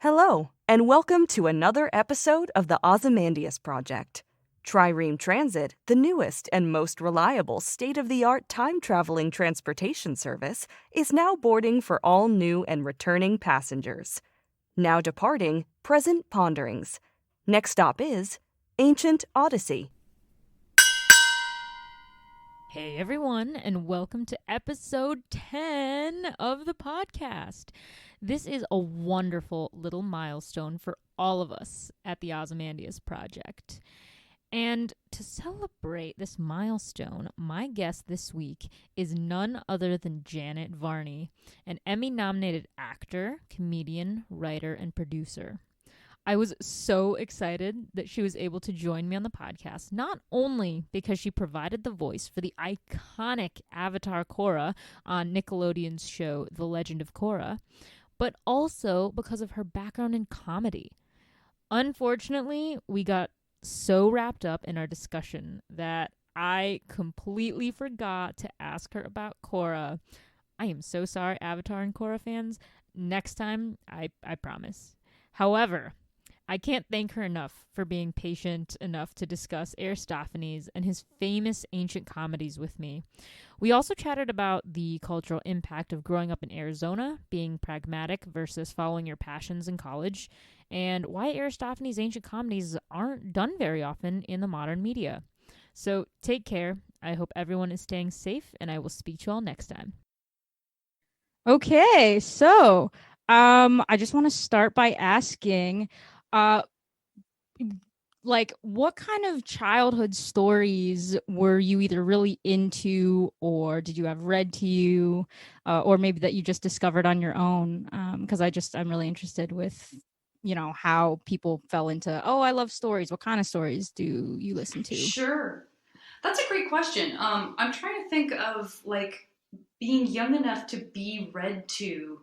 Hello, and welcome to another episode of the Ozymandias Project. Trireme Transit, the newest and most reliable state-of-the-art time-traveling transportation service, is now boarding for all new and returning passengers. Now departing, present Ponderings. Next stop is Ancient Odyssey. Hey everyone, and welcome to episode 10 of the podcast. This is a wonderful little milestone for all of us at the Ozymandias Project. And to celebrate this milestone, my guest this week is none other than Janet Varney, an Emmy-nominated actor, comedian, writer, and producer. I was so excited that she was able to join me on the podcast, not only because she provided the voice for the iconic Avatar Korra on Nickelodeon's show The Legend of Korra, but also because of her background in comedy. Unfortunately, we got so wrapped up in our discussion that I completely forgot to ask her about Korra. I am so sorry, Avatar and Korra fans. Next time, I promise. However, I can't thank her enough for being patient enough to discuss Aristophanes and his famous ancient comedies with me. We also chatted about the cultural impact of growing up in Arizona, being pragmatic versus following your passions in college, and why Aristophanes' ancient comedies aren't done very often in the modern media. So take care. I hope everyone is staying safe, and I will speak to you all next time. Okay, so I just want to start by asking, what kind of childhood stories were you either really into, or did you have read to you, or maybe that you just discovered on your own? Because I'm really interested with, how people fell into, oh, I love stories. What kind of stories do you listen to? Sure. That's a great question. I'm trying to think of being young enough to be read to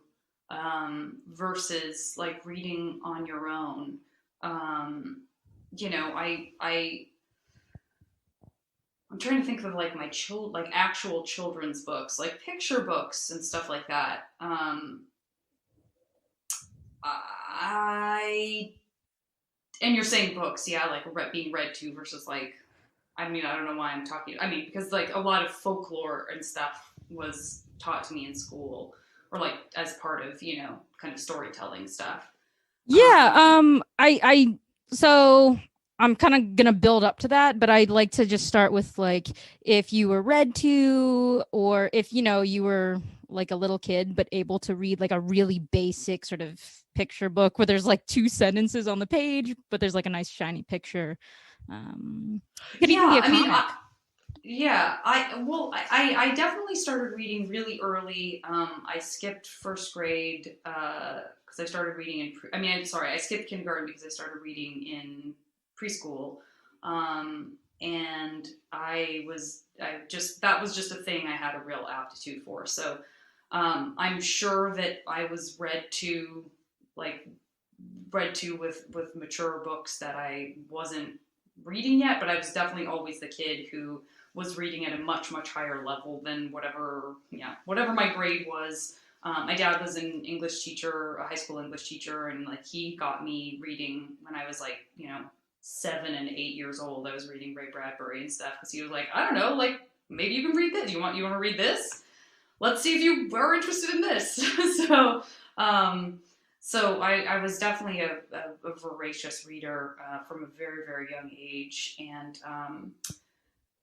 versus reading on your own. I'm trying to think of my actual children's books, like picture books and stuff like that. And you're saying books, yeah, being read to versus I don't know why I'm talking. Because a lot of folklore and stuff was taught to me in school, or as part of kind of storytelling stuff. Yeah. So I'm kind of gonna build up to that, but I'd like to just start with if you were read to, or if you were a little kid but able to read a really basic sort of picture book where there's two sentences on the page, but there's a nice shiny picture. It could even be a comic. I definitely started reading really early. I skipped first grade because I started reading I skipped kindergarten because I started reading in preschool, and that was just a thing I had a real aptitude for. So I'm sure that I was read to with mature books that I wasn't reading yet, but I was definitely always the kid who was reading at a much, much higher level than whatever my grade was. My dad was an English teacher, a high school English teacher, and he got me reading when I was 7 and 8 years old. I was reading Ray Bradbury and stuff because he was I don't know, maybe you can read this. You want to read this? Let's see if you are interested in this. So I was definitely a voracious reader from a very, very young age,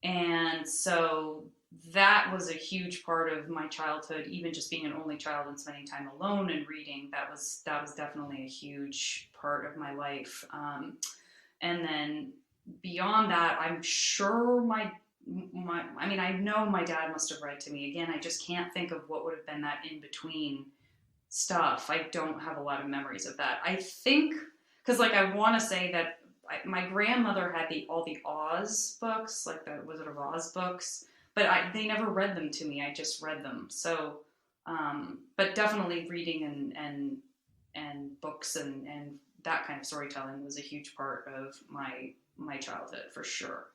and so that was a huge part of my childhood. Even just being an only child and spending time alone and reading, that was definitely a huge part of my life. And then beyond that, I'm sure I know my dad must have read to me. Again, I just can't think of what would have been that in between stuff. I don't have a lot of memories of that. I think because I want to say that my grandmother had all the Oz books, the Wizard of Oz books, but they never read them to me. I just read them. So, but definitely reading and books and that kind of storytelling was a huge part of my childhood for sure.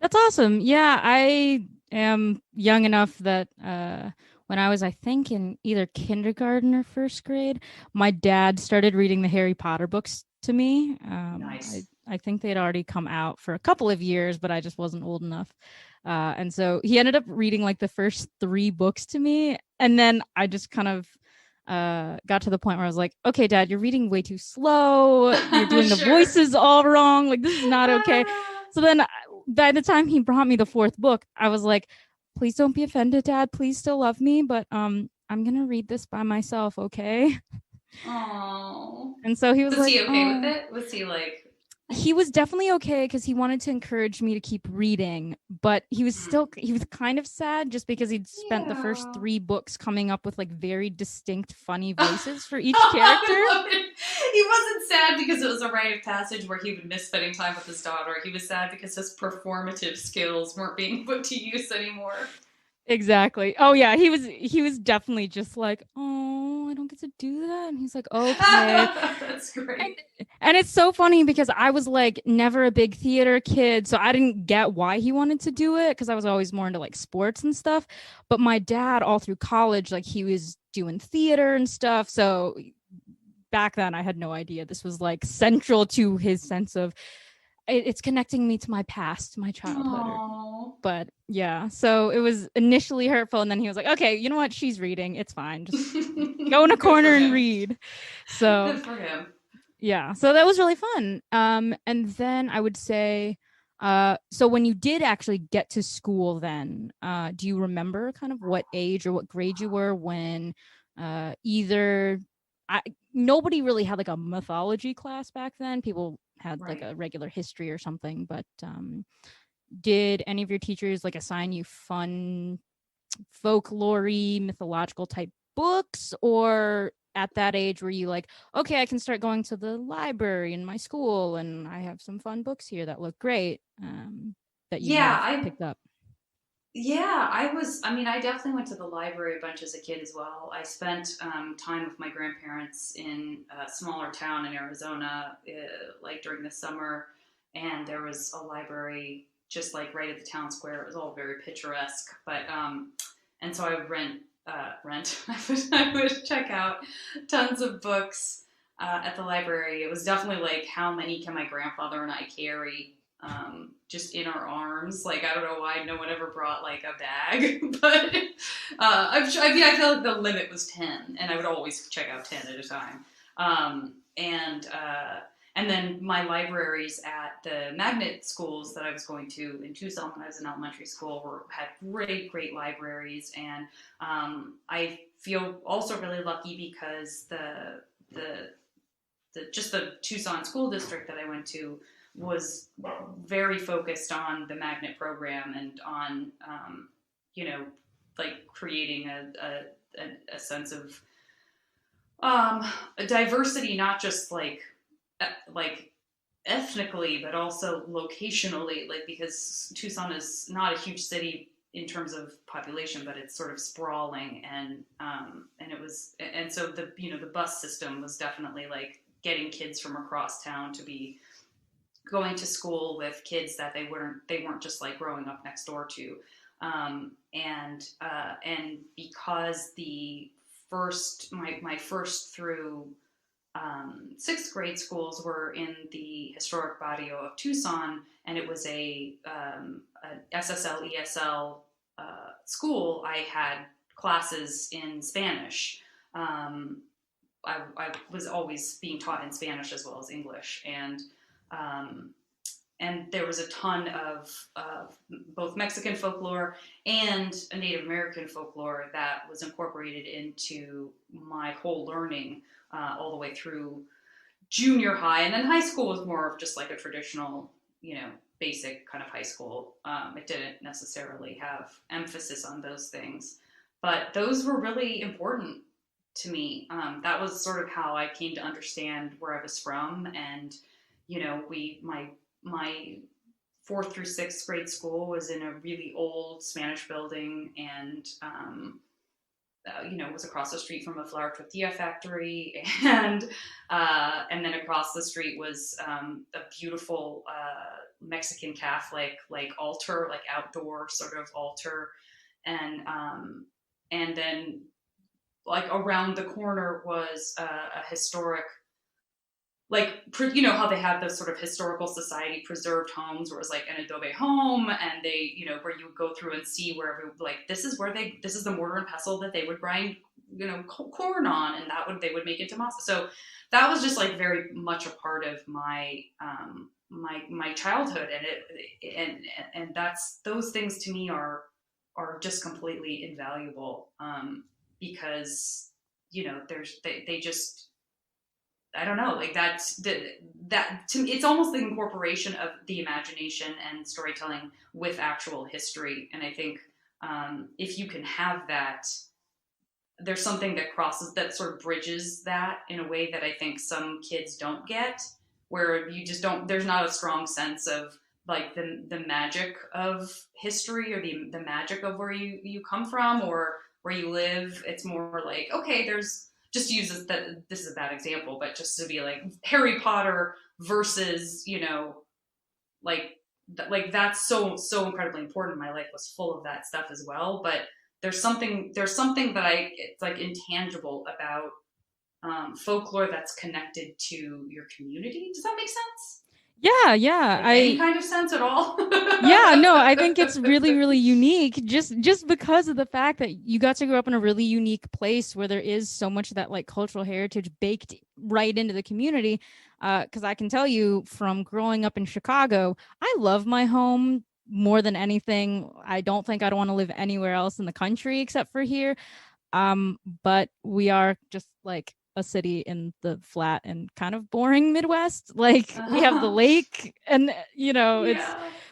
That's awesome. Yeah, I am young enough that when I was, I think, in either kindergarten or first grade, my dad started reading the Harry Potter books to me. Nice. I think they'd already come out for a couple of years, but I just wasn't old enough. And so he ended up reading like the first 3 books to me. And then I just kind of got to the point where I was like, okay, Dad, you're reading way too slow. You're doing the Sure. voices all wrong. Like, this is not okay. So then by the time he brought me the 4th book, I was like, please don't be offended, Dad. Please still love me, but I'm gonna read this by myself, okay? Oh. And so he was Was like, he okay with oh. it? Was he like, He was definitely okay because he wanted to encourage me to keep reading, but he was kind of sad just because he'd spent the first yeah. 3 books coming up with like very distinct, funny voices for each character. I love it. He wasn't sad because it was a rite of passage where he would miss spending time with his daughter. He was sad because his performative skills weren't being put to use anymore. Exactly. Oh yeah, he was definitely just like, oh, I don't get to do that, and he's like, okay. That's great. And it's so funny because I was like never a big theater kid, so I didn't get why he wanted to do it because I was always more into like sports and stuff. But my dad, all through college, like he was doing theater and stuff. So back then, I had no idea this was like central to his sense of it's connecting me to my past, my childhood. But yeah, so it was initially hurtful, and then he was like, okay, you know what? She's reading. It's fine. Just go in a corner and read. So good for him. Yeah, so that was really fun. And then I would say, so when you did actually get to school, then do you remember kind of what age or what grade you were when either nobody really had like a mythology class back then. People had like a regular history or something, but did any of your teachers like assign you fun folklore-y, mythological type books, or at that age were you like, okay, I can start going to the library in my school and I have some fun books here that look great, that you might have picked up? I definitely went to the library a bunch as a kid as well. I spent time with my grandparents in a smaller town in Arizona, like during the summer, and there was a library just like right at the town square. It was all very picturesque, but and so I would rent. I would check out tons of books at the library. It was definitely like, how many can my grandfather and I carry? Just in our arms. Like, I don't know why no one ever brought like a bag, but I feel like the limit was 10, and I would always check out 10 at a time. And then my libraries at the magnet schools that I was going to in Tucson when I was in elementary school had great libraries, and I feel also really lucky because the Tucson school district that I went to was very focused on the magnet program and on like creating a sense of a diversity, not just like ethnically, but also locationally, like, because Tucson is not a huge city in terms of population, but it's sort of sprawling, and so the bus system was definitely like getting kids from across town to be going to school with kids that they weren't just like growing up next door to, and because my first through 6th grade schools were in the historic barrio of Tucson, and it was a SSL ESL school. I had classes in Spanish. I was always being taught in Spanish as well as English, and there was a ton of both Mexican folklore and a Native American folklore that was incorporated into my whole learning all the way through junior high. And then high school was more of just like a traditional, basic kind of high school. It didn't necessarily have emphasis on those things, but those were really important to me. That was sort of how I came to understand where I was from. And my 4th through 6th grade school was in a really old Spanish building, and was across the street from a flour tortilla factory, and then across the street was a beautiful Mexican Catholic like altar, like outdoor sort of altar, and and then like around the corner was a historic, like, you know how they have those sort of historical society preserved homes where it's like an adobe home, and they, you know, where you would go through and see where, like, this is the mortar and pestle that they would grind, you know, corn on, and they would make into masa. So that was just like very much a part of my my childhood, and that's, those things to me are just completely invaluable, because, you know, they just, I don't know, like that to me, it's almost the incorporation of the imagination and storytelling with actual history. And I think if you can have that, there's something that sort of bridges that in a way that I think some kids don't get, where you just don't, there's not a strong sense of like the magic of history, or the magic of where you come from or where you live. It's more like, okay, there's, just use that, this is a bad example, but just to be like Harry Potter versus, you know, like that's so incredibly important. My life was full of that stuff as well, but there's something that it's like intangible about folklore that's connected to your community. Does that make sense? Yeah. Like any kind of sense at all? Yeah, no, I think it's really, really unique, just because of the fact that you got to grow up in a really unique place where there is so much of that like cultural heritage baked right into the community. Because I can tell you from growing up in Chicago, I love my home more than anything. I don't think I'd want to live anywhere else in the country except for here. But we are just like a city in the flat and kind of boring Midwest. Like we have the lake, and you know, it's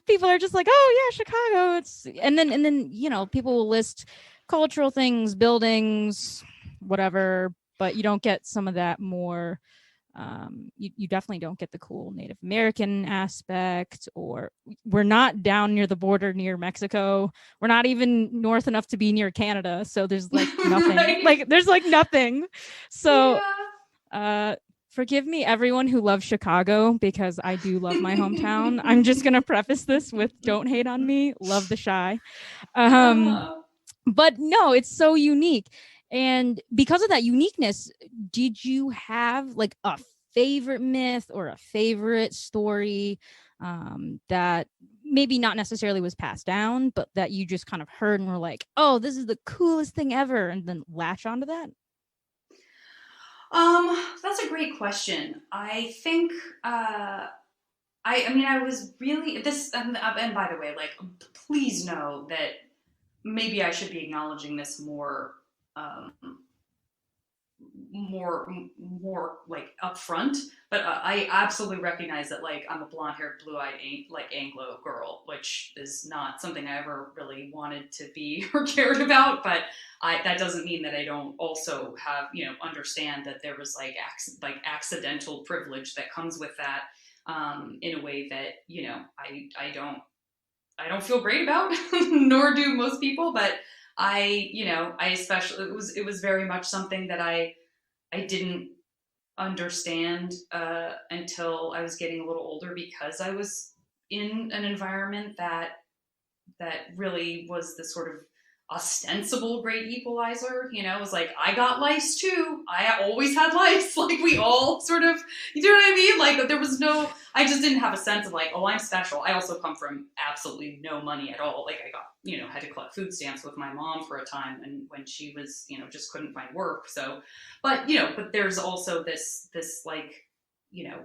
people are just like, oh yeah, Chicago. It's and then you know, people will list cultural things, buildings, whatever, but you don't get some of that more. You definitely don't get the cool Native American aspect, or we're not down near the border near Mexico. We're not even north enough to be near Canada. So there's like nothing, right. Like there's like nothing. So, forgive me, everyone who loves Chicago, because I do love my hometown. I'm just going to preface this with don't hate on me. Love the Chi. But no, it's so unique. And because of that uniqueness, did you have like a favorite myth or a favorite story that maybe not necessarily was passed down, but that you just kind of heard and were like, oh, this is the coolest thing ever, and then latch onto that? That's a great question. I think I mean, I was really this, and by the way, like, please know that maybe I should be acknowledging this more like upfront, but I absolutely recognize that, like, I'm a blonde-haired, blue-eyed, like, Anglo girl, which is not something I ever really wanted to be or cared about. But that doesn't mean that I don't also have, you know, understand that there was like accidental privilege that comes with that, in a way that, you know, I don't feel great about, nor do most people. But you know, I especially, it was very much something that I didn't understand until I was getting a little older, because I was in an environment that really was the sort of ostensible great equalizer. You know, it was like, I got lice too. I always had lice. Like, we all sort of, you know what I mean? Like, there was no, I just didn't have a sense of like, oh, I'm special. I also come from absolutely no money at all. Like, I got, you know, had to collect food stamps with my mom for a time, and when she was, you know, just couldn't find work. So, but, you know, but there's also this like, you know,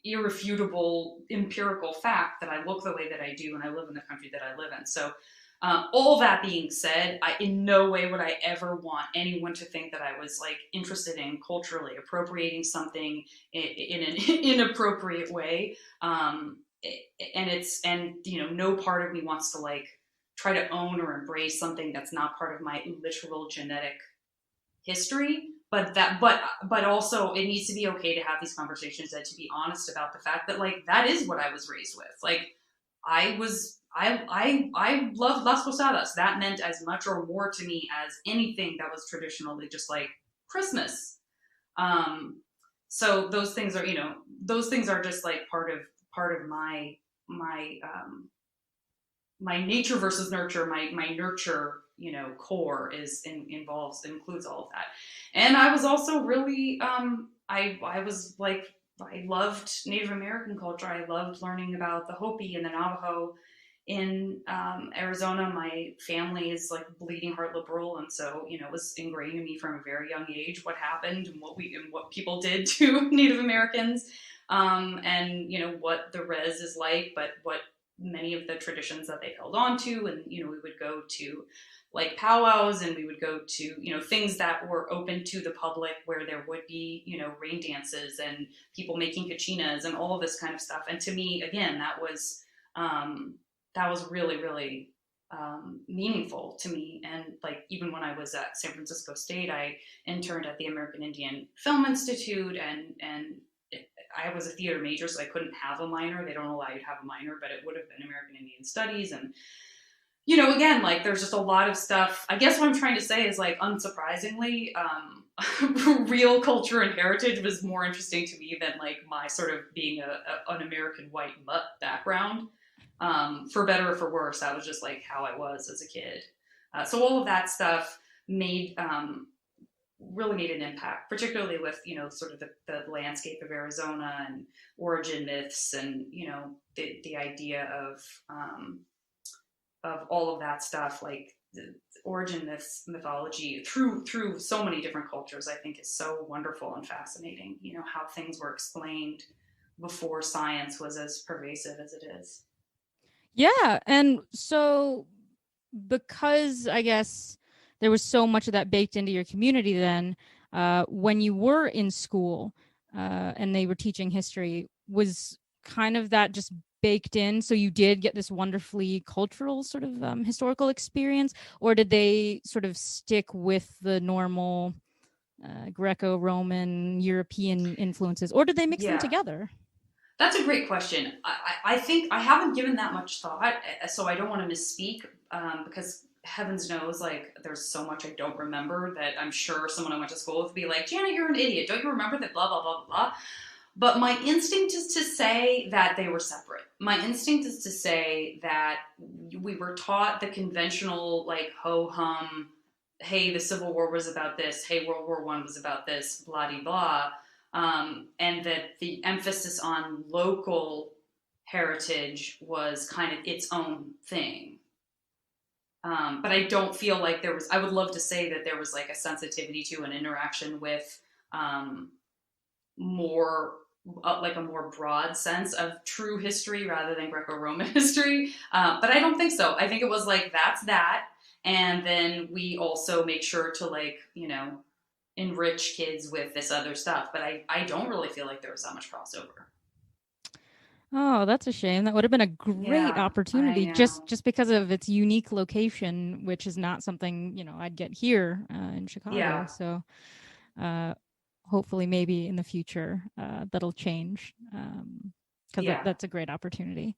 irrefutable empirical fact that I look the way that I do and I live in the country that I live in. So, all that being said, in no way would I ever want anyone to think that I was like interested in culturally appropriating something in an inappropriate way. And you know, no part of me wants to like try to own or embrace something that's not part of my literal genetic history. But also, it needs to be okay to have these conversations and to be honest about the fact that, like, that is what I was raised with. Like, I loved Las Posadas. That meant as much or more to me as anything that was traditionally just like Christmas. So those things are, you know, those things are just like part of my nature versus nurture, my nurture core includes all of that. And I was also really, I was like, I loved Native American culture. I loved learning about the Hopi and the Navajo. In Arizona, my family is like bleeding heart liberal, and so it was ingrained in me from a very young age what happened and what people did to Native Americans, and what the res is like, but what many of the traditions that they held on to, and we would go to like powwows, and we would go to things that were open to the public where there would be rain dances and people making kachinas and all of this kind of stuff. And to me, again, that was really, really meaningful to me. And like, even when I was at San Francisco State, I interned at the American Indian Film Institute, and I was a theater major, so I couldn't have a minor. They don't allow you to have a minor, but it would have been American Indian Studies. And again, like, there's just a lot of stuff. I guess what I'm trying to say is, like, unsurprisingly, real culture and heritage was more interesting to me than like my sort of being an American white mutt background. For better or for worse, that was just like how I was as a kid. So all of that stuff really made an impact, particularly with sort of the landscape of Arizona and origin myths, and the idea of all of that stuff, like the origin myths, mythology through so many different cultures, I think is so wonderful and fascinating. How things were explained before science was as pervasive as it is. Yeah, and so because I guess there was so much of that baked into your community then, when you were in school and they were teaching history, was kind of that just baked in, so you did get this wonderfully cultural sort of historical experience, or did they sort of stick with the normal Greco-Roman European influences, or did they mix them together? That's a great question. I think I haven't given that much thought, so I don't want to misspeak, because heavens knows, like, there's so much I don't remember that I'm sure someone I went to school with would be like, Janet, you're an idiot. Don't you remember that blah, blah, blah, blah, blah? But my instinct is to say that they were separate. My instinct is to say that we were taught the conventional, like, ho-hum, hey, the Civil War was about this, hey, World War I was about this, blah-de-blah. And that the emphasis on local heritage was kind of its own thing. But I don't feel like there was, I would love to say that there was like a sensitivity to an interaction with like a more broad sense of true history rather than Greco-Roman history. But I don't think so. I think it was like, that's that. And then we also make sure to, like, enrich kids with this other stuff. But I don't really feel like there was that much crossover. Oh, that's a shame. That would have been a great opportunity, just because of its unique location, which is not something I'd get here in Chicago. Yeah. So hopefully, maybe in the future, that'll change, because that's a great opportunity.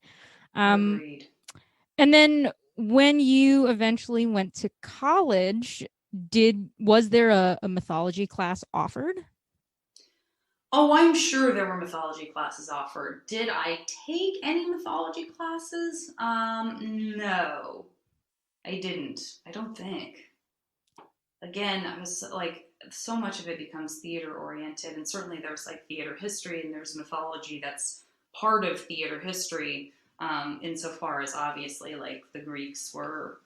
Agreed. And then when you eventually went to college, was there a mythology class offered? Oh, I'm sure there were mythology classes offered. Did I take any mythology classes? No, I didn't. I don't think. Again, I was like, so much of it becomes theater oriented, and certainly there's like theater history and there's mythology that's part of theater history, insofar as obviously like the Greeks were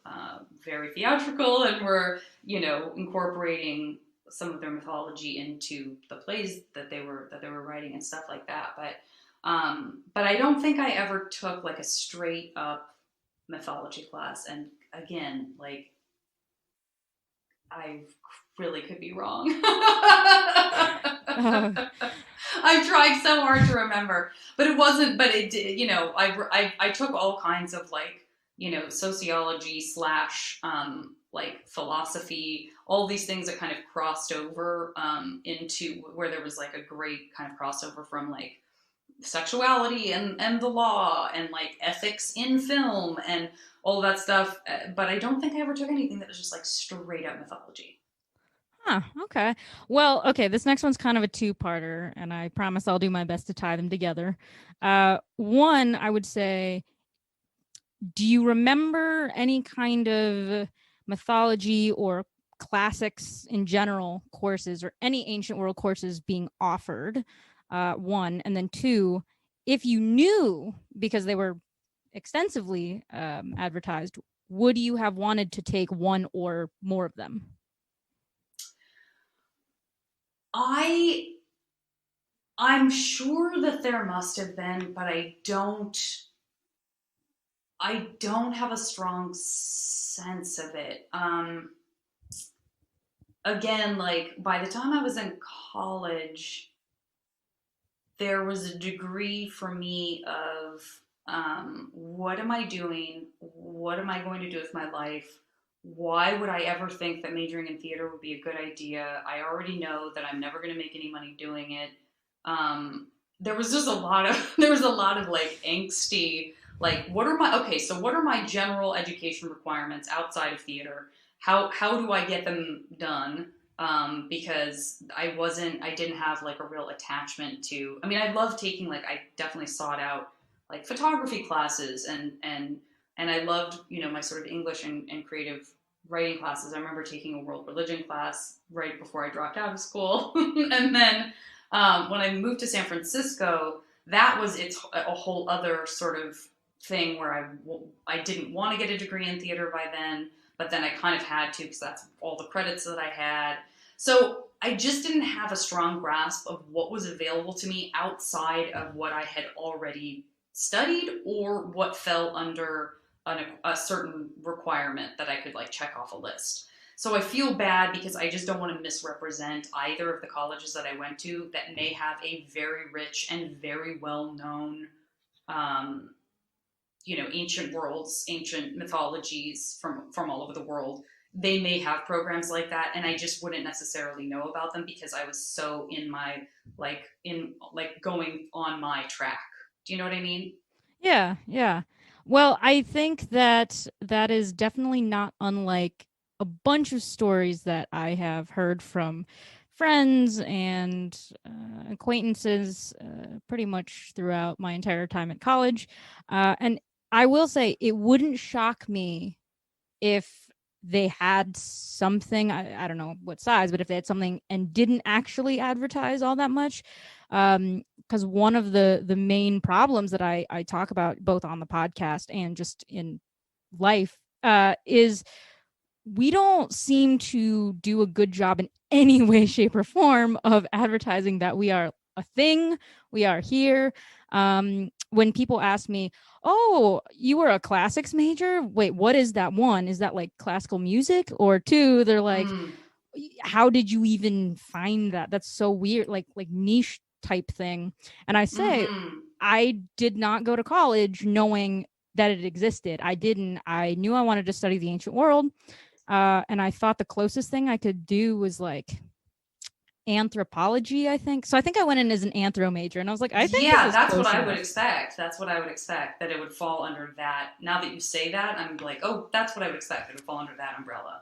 very theatrical and were, incorporating some of their mythology into the plays that they were writing and stuff like that. But I don't think I ever took like a straight up mythology class. And again, like, I really could be wrong. I've tried so hard to remember, but it wasn't. But it did. I took all kinds of like sociology / like philosophy, all these things that kind of crossed over into where there was like a great kind of crossover from like sexuality and the law and like ethics in film and all that stuff. But I don't think I ever took anything that was just like straight up mythology. Huh, okay. Well, okay, this next one's kind of a two-parter, and I promise I'll do my best to tie them together. One, I would say, do you remember any kind of mythology or classics in general courses or any ancient world courses being offered, one, and then two, if you knew, because they were extensively advertised, would you have wanted to take one or more of them? I'm sure that there must have been, but I don't have a strong sense of it. Again, like by the time I was in college, there was a degree for me of what am I doing? What am I going to do with my life? Why would I ever think that majoring in theater would be a good idea? I already know that I'm never going to make any money doing it. There was just a lot of like angsty, like what are my general education requirements outside of theater? How do I get them done? Because I didn't have like a real attachment to, I mean, I love taking, like, I definitely sought out like photography classes and I loved, my sort of English and creative writing classes. I remember taking a world religion class right before I dropped out of school. And then when I moved to San Francisco, it's a whole other sort of thing where I didn't want to get a degree in theater by then, but then I kind of had to because that's all the credits that I had. So I just didn't have a strong grasp of what was available to me outside of what I had already studied or what fell under a certain requirement that I could like check off a list. So I feel bad because I just don't want to misrepresent either of the colleges that I went to that may have a very rich and very well-known, ancient worlds, ancient mythologies from all over the world. They may have programs like that, and I just wouldn't necessarily know about them because I was so in my, going on my track. Do you know what I mean? Yeah, yeah. Well, I think that is definitely not unlike a bunch of stories that I have heard from friends and acquaintances pretty much throughout my entire time at college. And I will say it wouldn't shock me if they had something, I don't know what size, but if they had something and didn't actually advertise all that much. Because one of the main problems that I talk about both on the podcast and just in life is we don't seem to do a good job in any way, shape, or form of advertising that we are a thing, we are here. When people ask me, oh, you were a classics major? Wait, what is that? One, is that like classical music? Or two, they're like, how did you even find that? That's so weird, like niche type thing. And I say, I did not go to college knowing that it existed. I didn't. I knew I wanted to study the ancient world. And I thought the closest thing I could do was like anthropology, I think. So I think I went in as an anthro major, and I was like, I think that's what I would expect. That's what I would expect, that it would fall under that. Now that you say that, I'm like, oh, that's what I would expect. It would fall under that umbrella.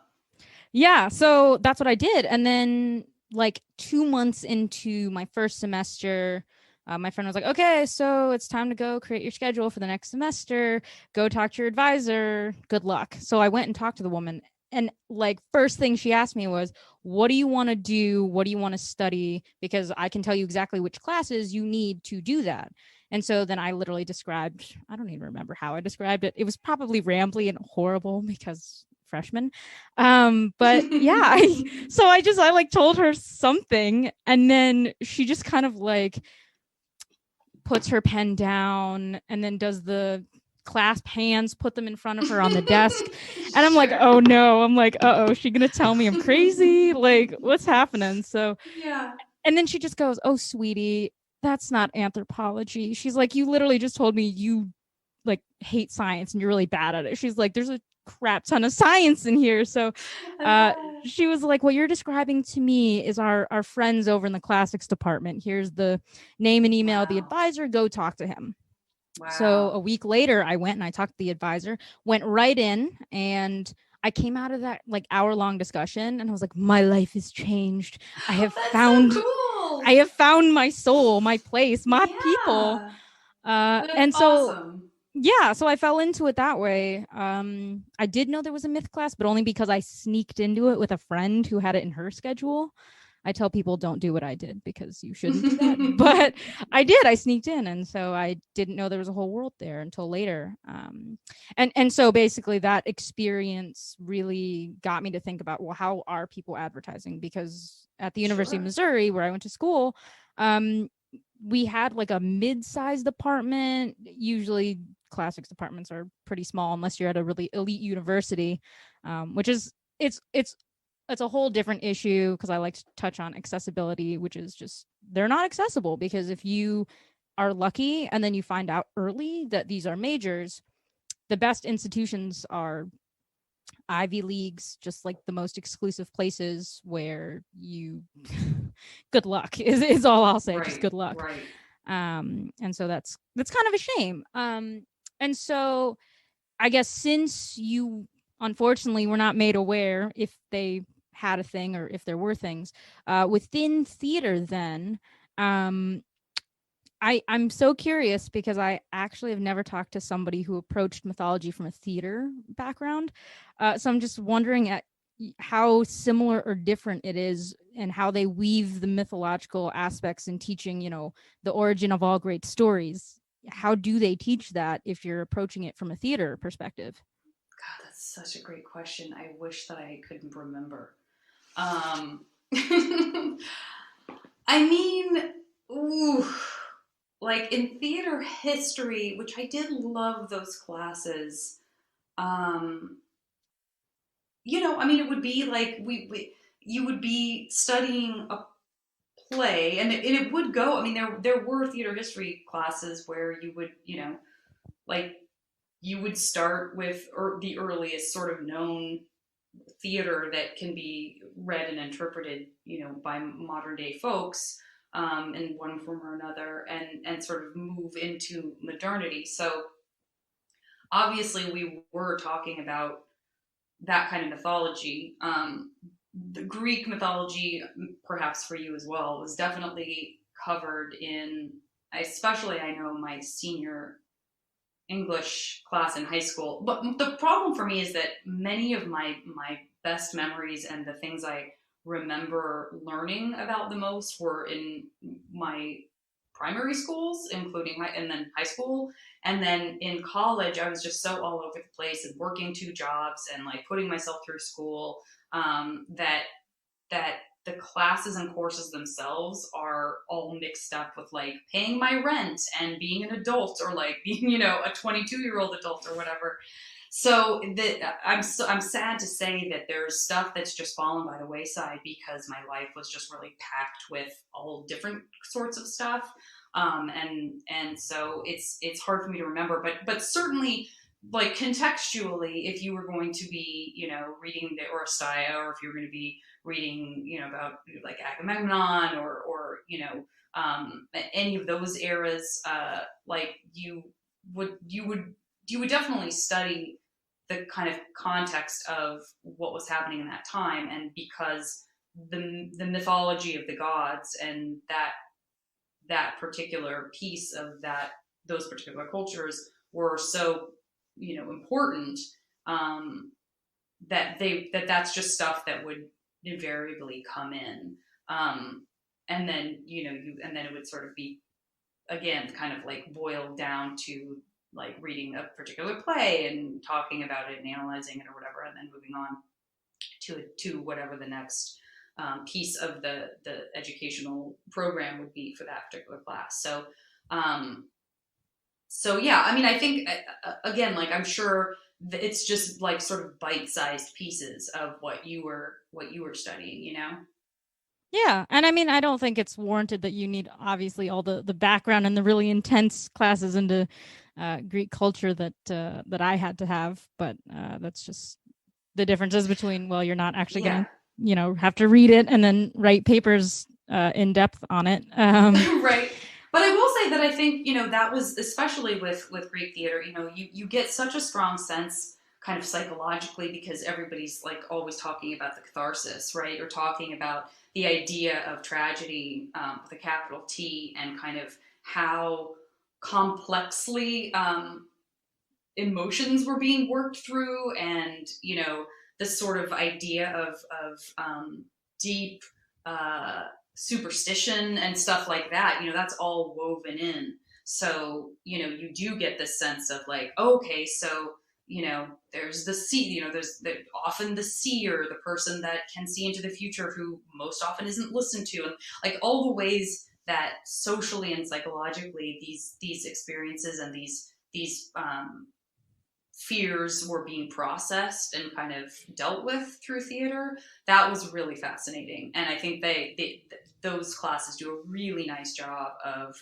Yeah, so that's what I did. And then like 2 months into my first semester, my friend was like, okay, so it's time to go create your schedule for the next semester. Go talk to your advisor. Good luck. So I went and talked to the woman. And like first thing she asked me was, what do you want to do? What do you want to study? Because I can tell you exactly which classes you need to do that. And so then I literally described, I don't even remember how I described it. It was probably rambly and horrible because freshman. But yeah, I like told her something, and then she just kind of like puts her pen down and then does the clasp hands, put them in front of her on the desk. And I'm like, oh no, I'm like, uh-oh, is she gonna tell me I'm crazy? Like, what's happening? So yeah. And then she just goes, oh, sweetie, that's not anthropology. She's like, you literally just told me you like hate science and you're really bad at it. She's like, there's a crap ton of science in here. So she was like, what you're describing to me is our friends over in the classics department. Here's the name and email of the advisor. Go talk to him. Wow. So a week later, I went and I talked to the advisor, went right in, and I came out of that like hour-long discussion and I was like, my life has changed. I have found so cool. I have found my soul, my place, my people. And so awesome. Yeah, so I fell into it that way. I did know there was a myth class, but only because I sneaked into it with a friend who had it in her schedule. I tell people don't do what I did because you shouldn't do that. But I did. I sneaked in, and so I didn't know there was a whole world there until later. And so basically that experience really got me to think about, well, how are people advertising? Because at the University of Missouri, where I went to school, we had like a mid-sized department. Usually classics departments are pretty small unless you're at a really elite university, which is it's a whole different issue because I like to touch on accessibility, which is just they're not accessible because if you are lucky and then you find out early that these are majors, the best institutions are Ivy Leagues, just like the most exclusive places where you good luck is all I'll say. Right, just good luck. Right. And so that's kind of a shame. And so I guess since you unfortunately were not made aware if they had a thing or if there were things within theater, then I'm so curious because I actually have never talked to somebody who approached mythology from a theater background. So I'm just wondering at how similar or different it is and how they weave the mythological aspects in teaching, the origin of all great stories. How do they teach that if you're approaching it from a theater perspective? God, that's such a great question. I wish that I could remember. I mean, like in theater history, which I did love those classes. It would be like you would be studying a play, and it would go. I mean, there were theater history classes where you would, like you would start with the earliest sort of known theater that can be read and interpreted, by modern day folks in one form or another, and sort of move into modernity. So obviously we were talking about that kind of mythology. The Greek mythology, perhaps for you as well, was definitely covered in, especially I know my senior English class in high school. But the problem for me is that many of my best memories and the things I remember learning about the most were in my primary schools, including and then high school. And then in college, I was just so all over the place and working 2 jobs and like putting myself through school, that the classes and courses themselves are all mixed up with like paying my rent and being an adult, or like being, a 22-year-old adult or whatever. So I'm sad to say that there's stuff that's just fallen by the wayside because my life was just really packed with all different sorts of stuff. And so it's hard for me to remember, but certainly, like contextually, if you were going to be, reading the Oresteia, or if you were going to be reading, about like Agamemnon, or any of those eras, like you would definitely study the kind of context of what was happening in that time, and because the mythology of the gods and that particular piece of those particular cultures were so important, that's just stuff that would invariably come in, and then it would sort of be again kind of like boiled down to like reading a particular play and talking about it and analyzing it or whatever, and then moving on to whatever the next piece of the educational program would be for that particular class. So yeah, I mean, I think again, like I'm sure it's just like sort of bite-sized pieces of what you were studying, Yeah, and I mean, I don't think it's warranted that you need obviously all the background and the really intense classes into Greek culture that I had to have, but that's just the differences between, well, you're not actually going to, have to read it and then write papers in depth on it. Right. But I will say that I think, that was especially with Greek theater, you get such a strong sense kind of psychologically because everybody's like always talking about the catharsis, right? Or talking about the idea of tragedy with a capital T, and kind of how complexly emotions were being worked through, and this sort of idea of deep superstition and stuff like that. That's all woven in. So you do get this sense of like, okay, so there's the sea, there's often the seer, the person that can see into the future, who most often isn't listened to, and like all the ways that socially and psychologically these experiences and these fears were being processed and kind of dealt with through theater. That was really fascinating, and I think those classes do a really nice job of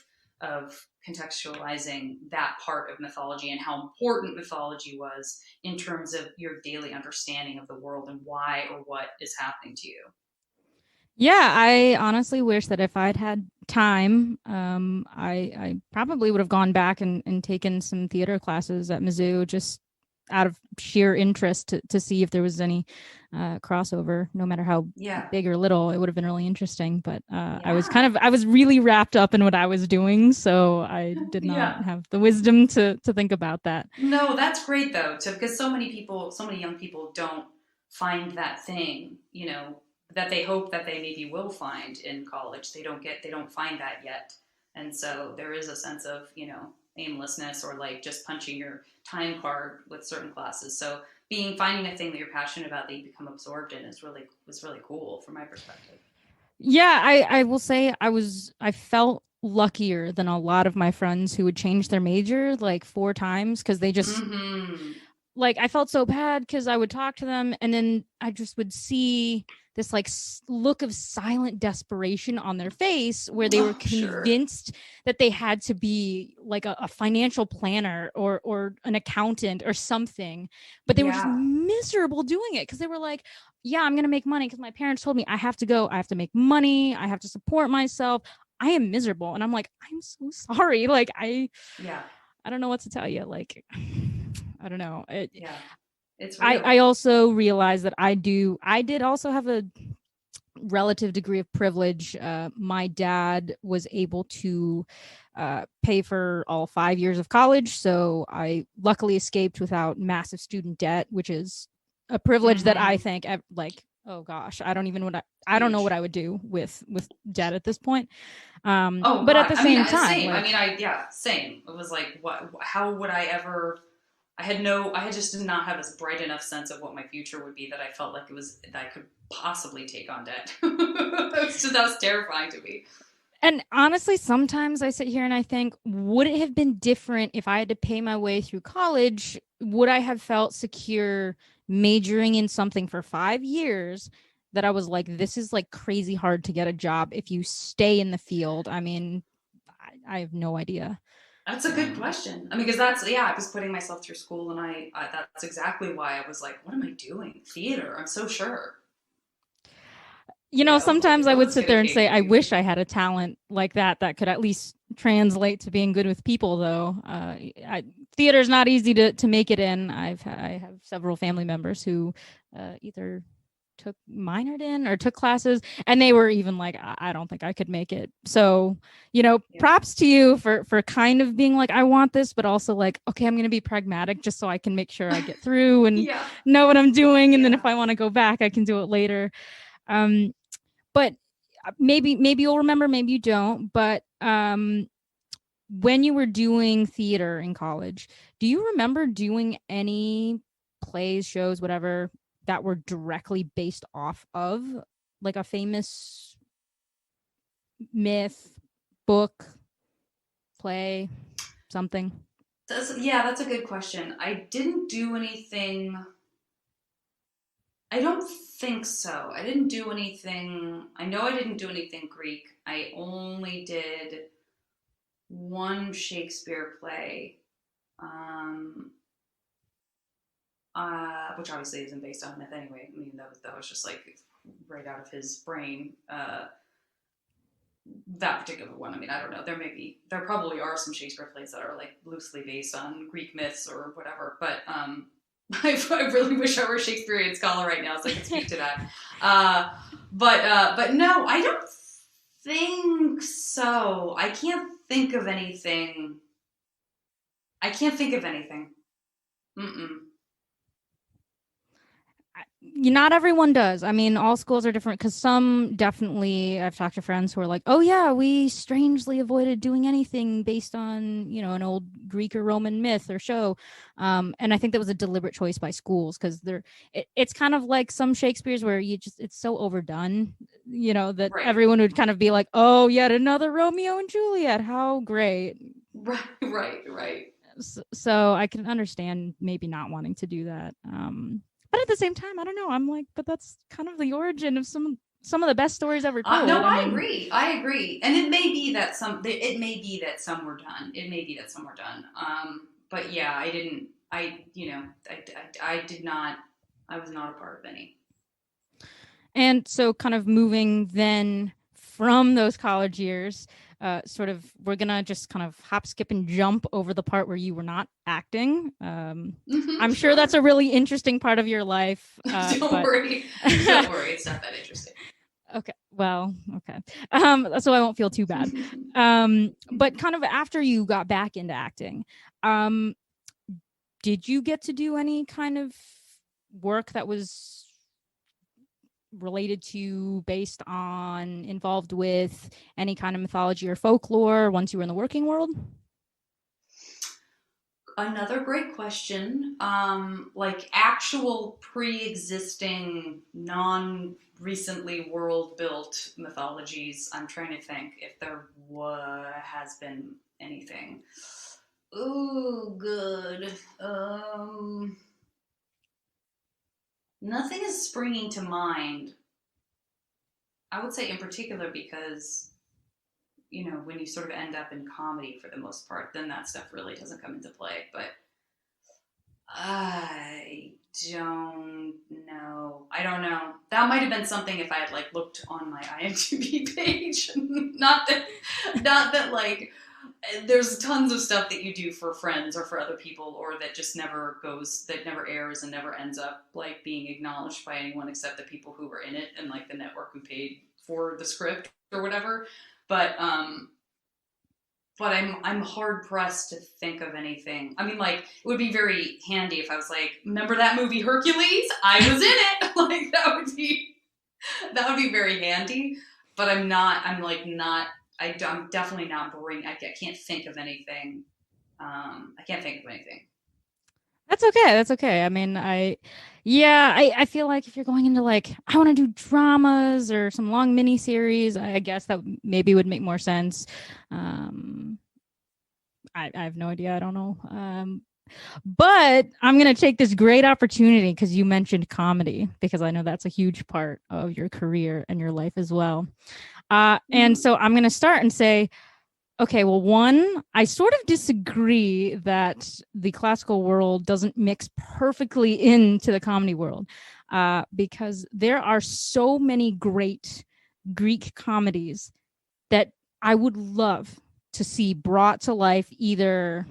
contextualizing that part of mythology and how important mythology was in terms of your daily understanding of the world and why or what is happening to you. Yeah, I honestly wish that if I'd had time, I probably would have gone back and taken some theater classes at Mizzou, just out of sheer interest to see if there was any crossover, no matter how big or little. It would have been really interesting. But I was really wrapped up in what I was doing, so I did not have the wisdom to think about that. No, that's great though, because so many young people don't find that thing, that they hope that they maybe will find in college. They don't find that yet. And so there is a sense of, aimlessness, or like just punching your time card with certain classes. So finding a thing that you're passionate about, that you become absorbed in, was really cool from my perspective. Yeah, I will say I felt luckier than a lot of my friends who would change their major like 4 times because they just like, I felt so bad because I would talk to them and then I just would see this like look of silent desperation on their face where they were convinced that they had to be like a financial planner or an accountant or something, but they were just miserable doing it because they were like, yeah, I'm going to make money because my parents told me I have to make money. I have to support myself. I am miserable. And I'm like, I'm so sorry. Like, I don't know what to tell you. Like, I don't know. It's real. I also realized that I did also have a relative degree of privilege. My dad was able to pay for all 5 years of college, so I luckily escaped without massive student debt, which is a privilege that I think, like, oh gosh, I don't know what I would do with debt at this point. But at the same time, same. Like, same. It was like, what? How would I ever? I just did not have a bright enough sense of what my future would be that I felt like that I could possibly take on debt. That was terrifying to me. And honestly, sometimes I sit here and I think, would it have been different if I had to pay my way through college? Would I have felt secure majoring in something for 5 years that I was like, this is like crazy hard to get a job if you stay in the field? I mean, I have no idea. That's a good question. I mean, because I was putting myself through school, and I that's exactly why I was like, what am I doing? Theater, I'm so sure. Sometimes I would sit there and say, I wish I had a talent like that could at least translate to being good with people, though. Theater is not easy to make it in. I have several family members who either minored in or took classes, and they were even like, I don't think I could make it. So props to you for kind of being like, I want this, but also like, okay, I'm going to be pragmatic just so I can make sure I get through and know what I'm doing, and then if I want to go back, I can do it later. But maybe you'll remember, maybe you don't, but when you were doing theater in college, do you remember doing any plays, shows, whatever, that were directly based off of like a famous myth, book, play, something? That's a good question. I didn't do anything. I don't think so. I didn't do anything. I know I didn't do anything Greek. I only did one Shakespeare play, which obviously isn't based on myth anyway. I mean, that was just like right out of his brain. That particular one. I mean, I don't know. There probably are some Shakespeare plays that are like loosely based on Greek myths or whatever. But I really wish I were a Shakespearean scholar right now so I could speak to that. But no, I don't think so. I can't think of anything. Mm-mm. Not everyone does. I mean, all schools are different because some definitely, I've talked to friends who are like, oh yeah, we strangely avoided doing anything based on, an old Greek or Roman myth or show. And I think that was a deliberate choice by schools because it's kind of like some Shakespeare's where it's so overdone, that Right. everyone would kind of be like, oh, yet another Romeo and Juliet. How great. Right. So I can understand maybe not wanting to do that. But at the same time, I don't know. I'm like, but that's kind of the origin of some of the best stories ever told. No, I agree. And it may be that some were done. But yeah, I didn't. I did not. I was not a part of any. And so, kind of moving then from those college years, we're gonna just kind of hop, skip, and jump over the part where you were not acting. I'm sure that's a really interesting part of your life. Don't worry, it's not that interesting. Okay, well, okay. So I won't feel too bad. But kind of after you got back into acting, did you get to do any kind of work that was related to, based on, involved with any kind of mythology or folklore once you were in the working world? Another great question. Like actual pre-existing, non-recently world-built mythologies. I'm trying to think if there has been anything. Oh, good. Nothing is springing to mind. I would say in particular because, when you sort of end up in comedy for the most part, then that stuff really doesn't come into play. But I don't know. That might have been something if I had like looked on my IMDb page. not that like there's tons of stuff that you do for friends or for other people, or that just never airs and never ends up like being acknowledged by anyone except the people who were in it and like the network who paid for the script or whatever. But I'm hard pressed to think of anything. I mean, like, it would be very handy if I was like, remember that movie Hercules? I was in it. Like that would be very handy. But I'm definitely not boring. I can't think of anything. That's okay. I mean, I feel like if you're going into like, I want to do dramas or some long mini series, I guess that maybe would make more sense. I have no idea. I don't know. But I'm going to take this great opportunity because you mentioned comedy, because I know that's a huge part of your career and your life as well. And so I'm going to start and say, okay, well, one, I sort of disagree that the classical world doesn't mix perfectly into the comedy world, because there are so many great Greek comedies that I would love to see brought to life, either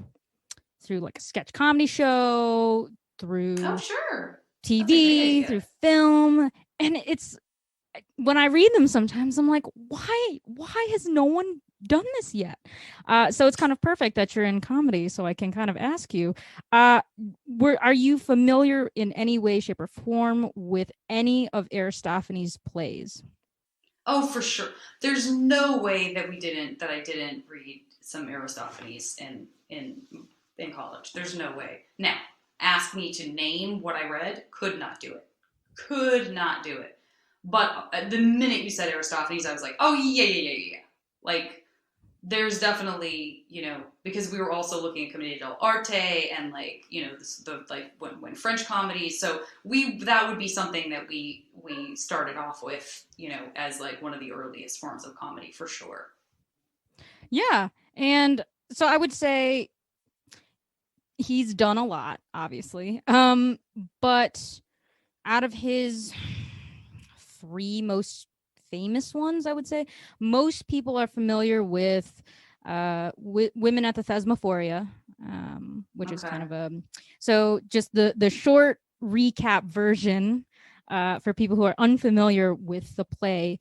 through like a sketch comedy show, through TV, through film. And it's, when I read them sometimes, I'm like, why has no one done this yet? So it's kind of perfect that you're in comedy, so I can kind of ask you, are you familiar in any way, shape, or form with any of Aristophanes' plays? Oh, for sure. There's no way that I didn't read some Aristophanes in college. There's no way. Now, ask me to name what I read, could not do it. But the minute you said Aristophanes, I was like, oh, yeah. Like, there's definitely, because we were also looking at Commedia dell'arte and like, when French comedies. So that would be something that we started off with, as like one of the earliest forms of comedy for sure. Yeah. And so I would say he's done a lot, obviously. But out of his 3 most famous ones, I would say most people are familiar with Women at the Thesmophoria, which is kind of so just the short recap version for people who are unfamiliar with the play.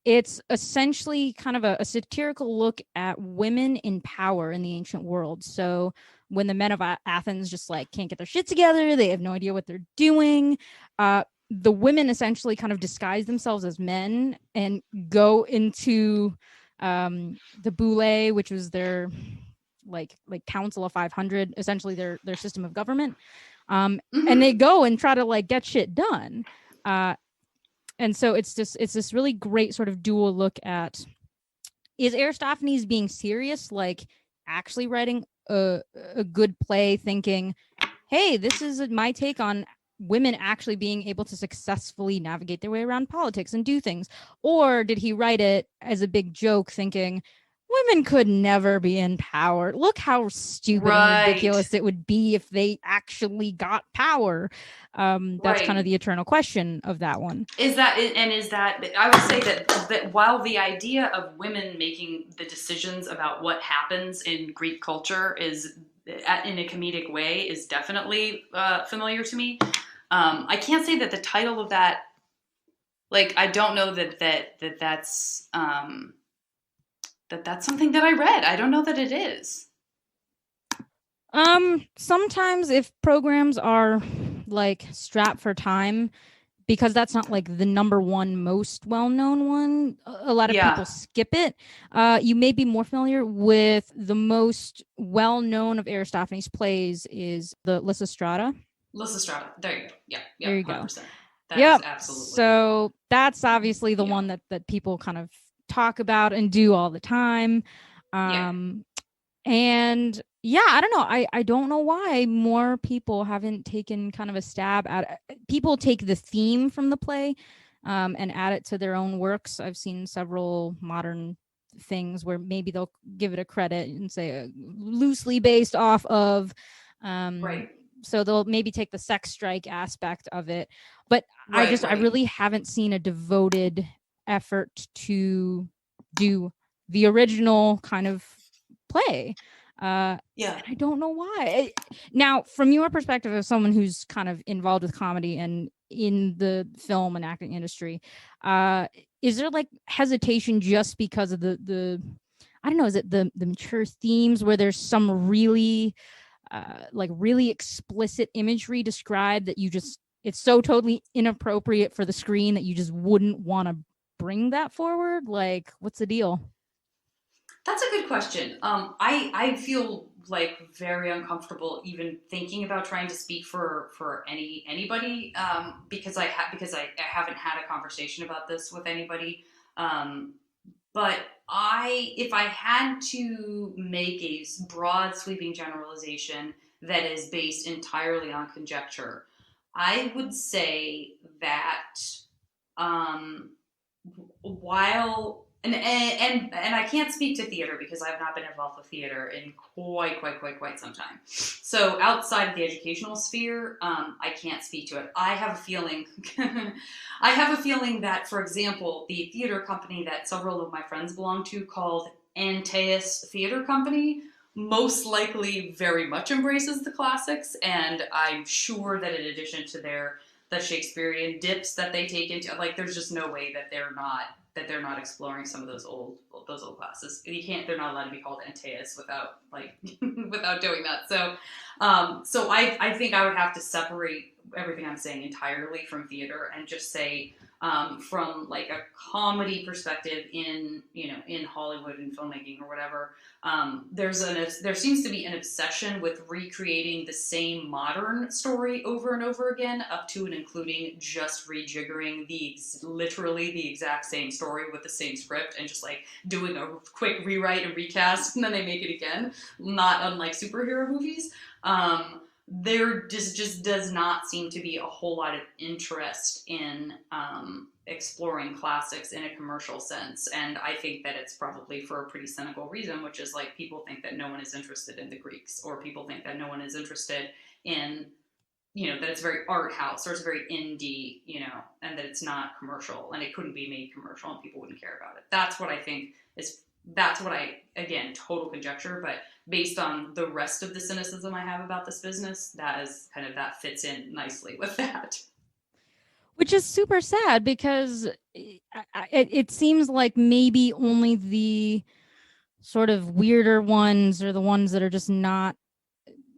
it's essentially kind of a satirical look at women in power in the ancient world. So when the men of Athens just like can't get their shit together, they have no idea what they're doing. The women essentially kind of disguise themselves as men and go into the boule, which was their like council of 500, essentially their system of government. And they go and try to like get shit done. And so it's this really great sort of dual look at, is Aristophanes being serious, like actually writing a good play, thinking, hey, this is my take on women actually being able to successfully navigate their way around politics and do things? Or did he write it as a big joke, thinking women could never be in power? Look how stupid and ridiculous it would be if they actually got power. That's kind of the eternal question of that one. Is that I would say that while the idea of women making the decisions about what happens in Greek culture is in a comedic way is definitely familiar to me. I can't say that the title of that, like, I don't know that's something that I read. I don't know that it is. Sometimes if programs are like strapped for time, because that's not like the number one most well-known one, a lot of people skip it. You may be more familiar with the most well-known of Aristophanes' plays is the Lysistrata. Lysistrata. There you go. Yeah. There you 100%. go. That is absolutely. So that's obviously the one that people kind of talk about and do all the time. And I don't know. I don't know why more people haven't taken kind of a stab at it. People take the theme from the play and add it to their own works. I've seen several modern things where maybe they'll give it a credit and say loosely based off of so they'll maybe take the sex strike aspect of it. But I really haven't seen a devoted effort to do the original kind of play. And I don't know why. Now, from your perspective as someone who's kind of involved with comedy and in the film and acting industry, is there like hesitation just because of the I don't know, is it the mature themes where there's some really really explicit imagery described that you just, it's so totally inappropriate for the screen that you just wouldn't want to bring that forward? Like, what's the deal? That's a good question. I feel like very uncomfortable even thinking about trying to speak for anybody because I haven't had a conversation about this with anybody. But if I had to make a broad sweeping generalization that is based entirely on conjecture, I would say that while and I can't speak to theater because I've not been involved with theater in quite some time. So outside of the educational sphere, I can't speak to it. I have a feeling that, for example, the theater company that several of my friends belong to, called Antaeus Theater Company, most likely very much embraces the classics, and I'm sure that in addition to the Shakespearean dips that they take into, like, there's just no way that they're not exploring some of those old classes. They're not allowed to be called Antaeus without without doing that. So I think I would have to separate everything I'm saying entirely from theater and just say from like a comedy perspective in Hollywood and filmmaking or whatever, there seems to be an obsession with recreating the same modern story over and over again, up to and including just rejiggering literally the exact same story with the same script and just like doing a quick rewrite and recast and then they make it again, not unlike superhero movies. There just does not seem to be a whole lot of interest in exploring classics in a commercial sense. And I think that it's probably for a pretty cynical reason, which is like people think that no one is interested in the Greeks, or people think that no one is interested in, that it's very art house or it's very indie, and that it's not commercial and it couldn't be made commercial and people wouldn't care about it. That's what I think again, total conjecture, but based on the rest of the cynicism I have about this business, that fits in nicely with that. Which is super sad because it seems like maybe only the sort of weirder ones or the ones that are just not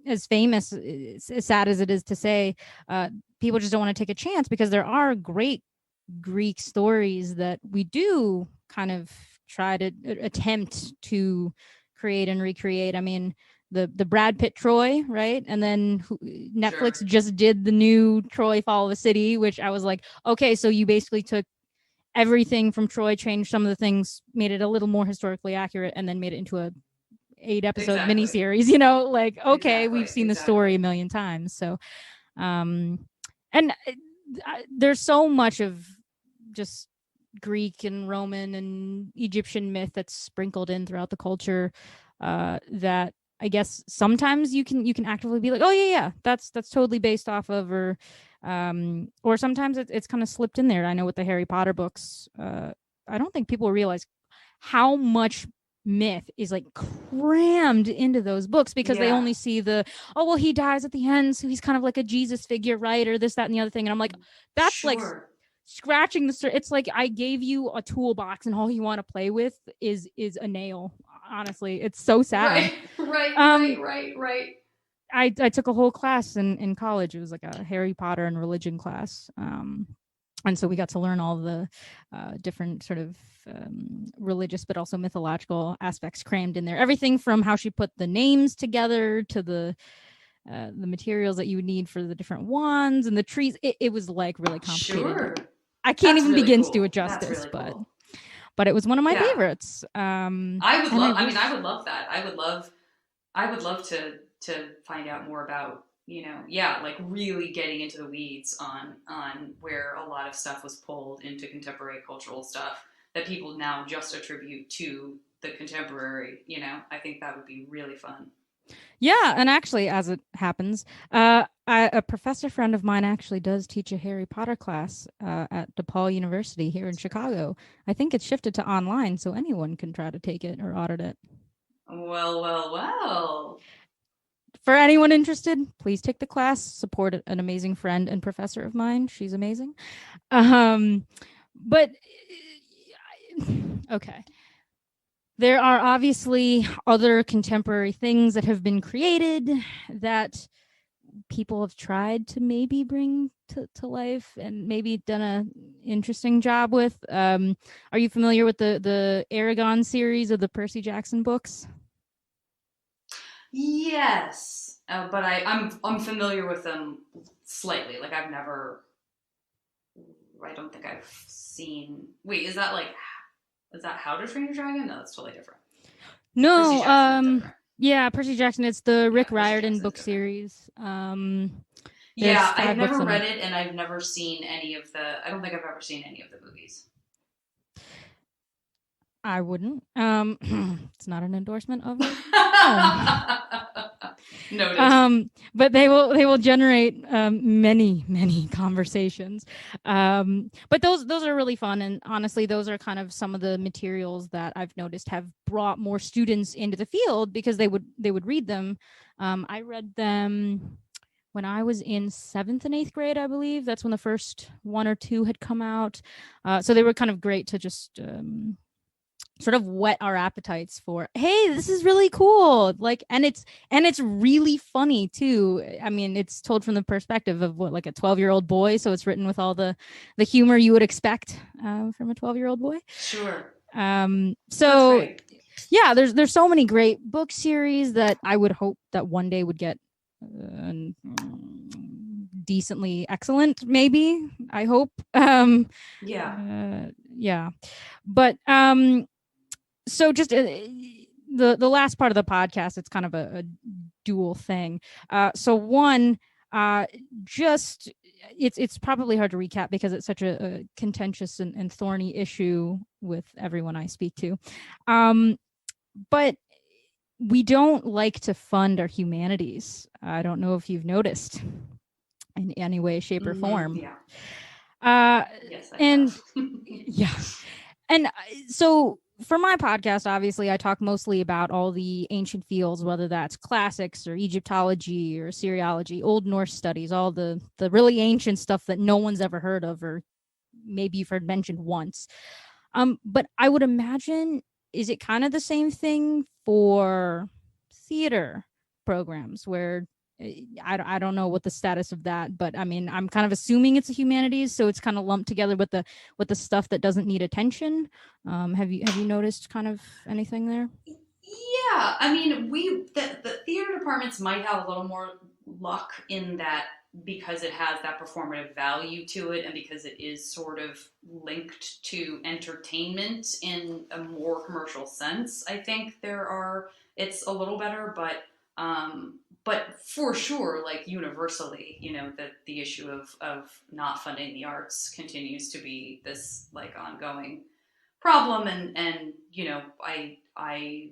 as famous, as sad as it is to say, people just don't want to take a chance, because there are great Greek stories that we do kind of try to attempt to create and recreate. I mean, the Brad Pitt Troy, right? And then Netflix just did the new Troy Fall of a City, which I was like, okay, so you basically took everything from Troy, changed some of the things, made it a little more historically accurate, and then made it into a 8-episode miniseries, you know, like, okay, we've seen the story a million times. So, and there's so much of just Greek and Roman and Egyptian myth that's sprinkled in throughout the culture, that I guess sometimes you can actively be like, oh yeah, that's totally based off of, or sometimes it's kind of slipped in there. I know with the Harry Potter books, I don't think people realize how much myth is like crammed into those books, because they only see the, oh well, he dies at the end, so he's kind of like a Jesus figure, right? Or this, that, and the other thing. And I'm like, that's like scratching the it's like I gave you a toolbox and all you want to play with is a nail. Honestly, it's so sad. Right. I took a whole class in college. It was like a Harry Potter and religion class, and so we got to learn all the different sort of religious but also mythological aspects crammed in there. Everything from how she put the names together to the materials that you would need for the different wands and the trees. It was like really complicated. Sure. I can't even begin to do it justice, but it was one of my favorites. I would love that. I would love to find out more about, like really getting into the weeds on where a lot of stuff was pulled into contemporary cultural stuff that people now just attribute to the contemporary, I think that would be really fun. Yeah, and actually, as it happens, a professor friend of mine actually does teach a Harry Potter class at DePaul University here in Chicago. I think it's shifted to online, so anyone can try to take it or audit it. Well. For anyone interested, please take the class. Support an amazing friend and professor of mine. She's amazing. But okay. There are obviously other contemporary things that have been created that people have tried to maybe bring to life and maybe done an interesting job with. Are you familiar with the Aragon series of the Percy Jackson books? Yes, but I'm familiar with them slightly. Like I don't think I've seen. Wait, is that How to Train Your Dragon? No, that's totally different. No, yeah, Percy Jackson. It's the Rick Riordan book series. Yeah, I've never read it, and I've never seen any of the. I don't think I've ever seen any of the movies. I wouldn't. It's not an endorsement of it. Noted. But they will generate many conversations. But those are really fun, and honestly, those are kind of some of the materials that I've noticed have brought more students into the field because they would read them. I read them when I was in 7th and 8th grade, I believe. That's when the first 1 or 2 had come out. So they were kind of great to just sort of whet our appetites for, hey, this is really cool. Like, and it's really funny too. I mean, it's told from the perspective of like a 12-year-old boy. So it's written with all the humor you would expect from a 12-year-old boy. Sure. So yeah, there's so many great book series that I would hope that one day would get decently excellent, maybe. I hope. Yeah. But so just the last part of the podcast, it's kind of a dual thing. So one, just it's probably hard to recap because it's such a contentious and thorny issue with everyone I speak to. But we don't like to fund our humanities. I don't know if you've noticed in any way, shape, or form. Yeah. Yes, I and have. yeah. And so for my podcast, obviously, I talk mostly about all the ancient fields, whether that's classics or Egyptology or Assyriology, Old Norse studies, all the really ancient stuff that no one's ever heard of, or maybe you've heard mentioned once. But I would imagine, is it kind of the same thing for theater programs where I don't know what the status of that, but I mean, I'm kind of assuming it's a humanities, so it's kind of lumped together with the stuff that doesn't need attention. Have you noticed kind of anything there? Yeah, I mean, the theater departments might have a little more luck in that because it has that performative value to it, and because it is sort of linked to entertainment in a more commercial sense. I think it's a little better, but for sure, like universally, the issue of not funding the arts continues to be this like ongoing problem, and I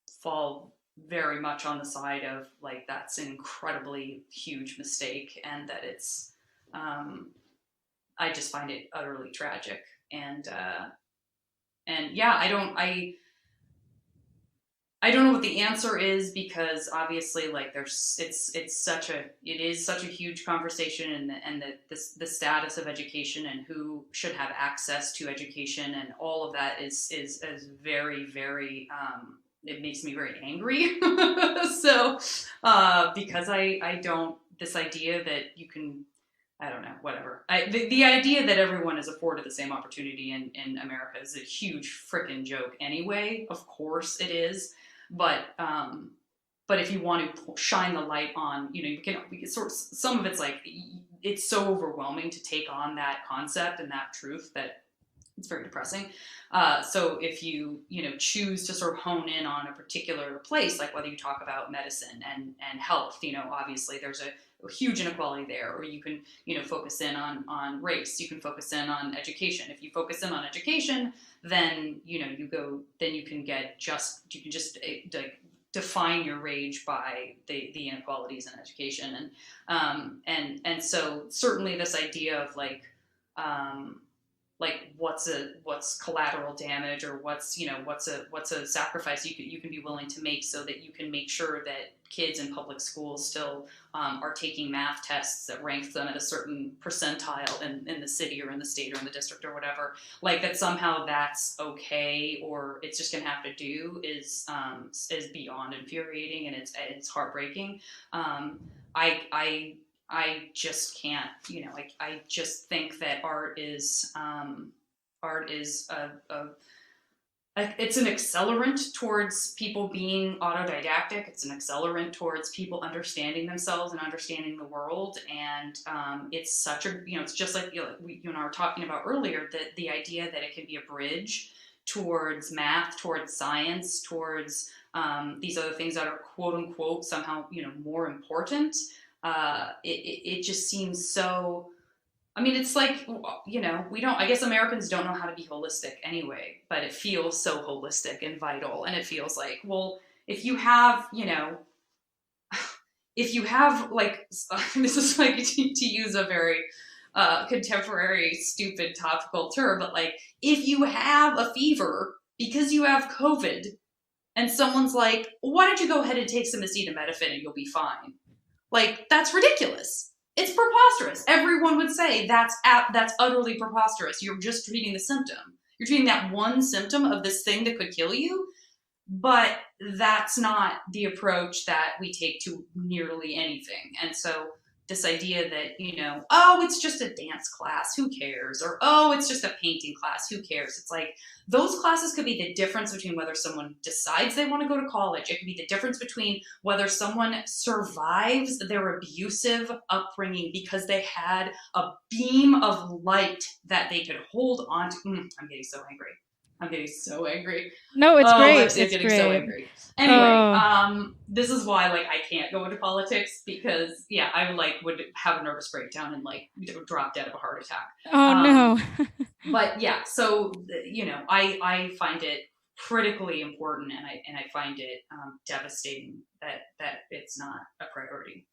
fall very much on the side of like that's an incredibly huge mistake, and that it's I just find it utterly tragic, and yeah, I don't know what the answer is, because obviously like it is such a huge conversation, and the status of education and who should have access to education and all of that is very, very it makes me very angry. So because I don't, this idea that you can, I don't know, whatever. The idea that everyone is afforded the same opportunity in America is a huge freaking joke anyway. Of course it is. But if you want to shine the light on, we can sort of, some of it's like, it's so overwhelming to take on that concept and that truth that it's very depressing. So if you choose to sort of hone in on a particular place, like whether you talk about medicine and health, obviously there's a huge inequality there, or you can focus in on race, you can focus in on education. If you focus in on education, then you can just like define your rage by the inequalities in education, and so certainly this idea of like what's collateral damage, or what's a sacrifice you can be willing to make so that you can make sure that kids in public schools still are taking math tests that rank them at a certain percentile in the city or in the state or in the district or whatever, like that somehow that's okay, or it's just gonna have to do, is beyond infuriating, and it's heartbreaking. I just can't, I just think that art is it's an accelerant towards people being autodidactic. It's an accelerant towards people understanding themselves and understanding the world. And it's such a, it's just like you and I were talking about earlier, that the idea that it can be a bridge towards math, towards science, towards these other things that are quote unquote somehow, more important. It just seems so, I mean, it's like, I guess Americans don't know how to be holistic anyway, but it feels so holistic and vital. And it feels like, well, if you have like, this is like to use a very contemporary, stupid, topical term, but like, if you have a fever because you have COVID, and someone's like, well, why don't you go ahead and take some acetaminophen and you'll be fine? Like, that's ridiculous. It's preposterous. Everyone would say that's utterly preposterous. You're just treating the symptom. You're treating that one symptom of this thing that could kill you. But that's not the approach that we take to nearly anything. And so this idea that, oh, it's just a dance class, who cares? Or, oh, it's just a painting class, who cares? It's like, those classes could be the difference between whether someone decides they want to go to college. It could be the difference between whether someone survives their abusive upbringing because they had a beam of light that they could hold on to. I'm getting so angry. No, it's great. Lexi's getting so angry. Anyway, this is why I can't go into politics, because I would have a nervous breakdown and drop dead of a heart attack. No. But yeah, so I find it critically important, and I find it devastating that it's not a priority.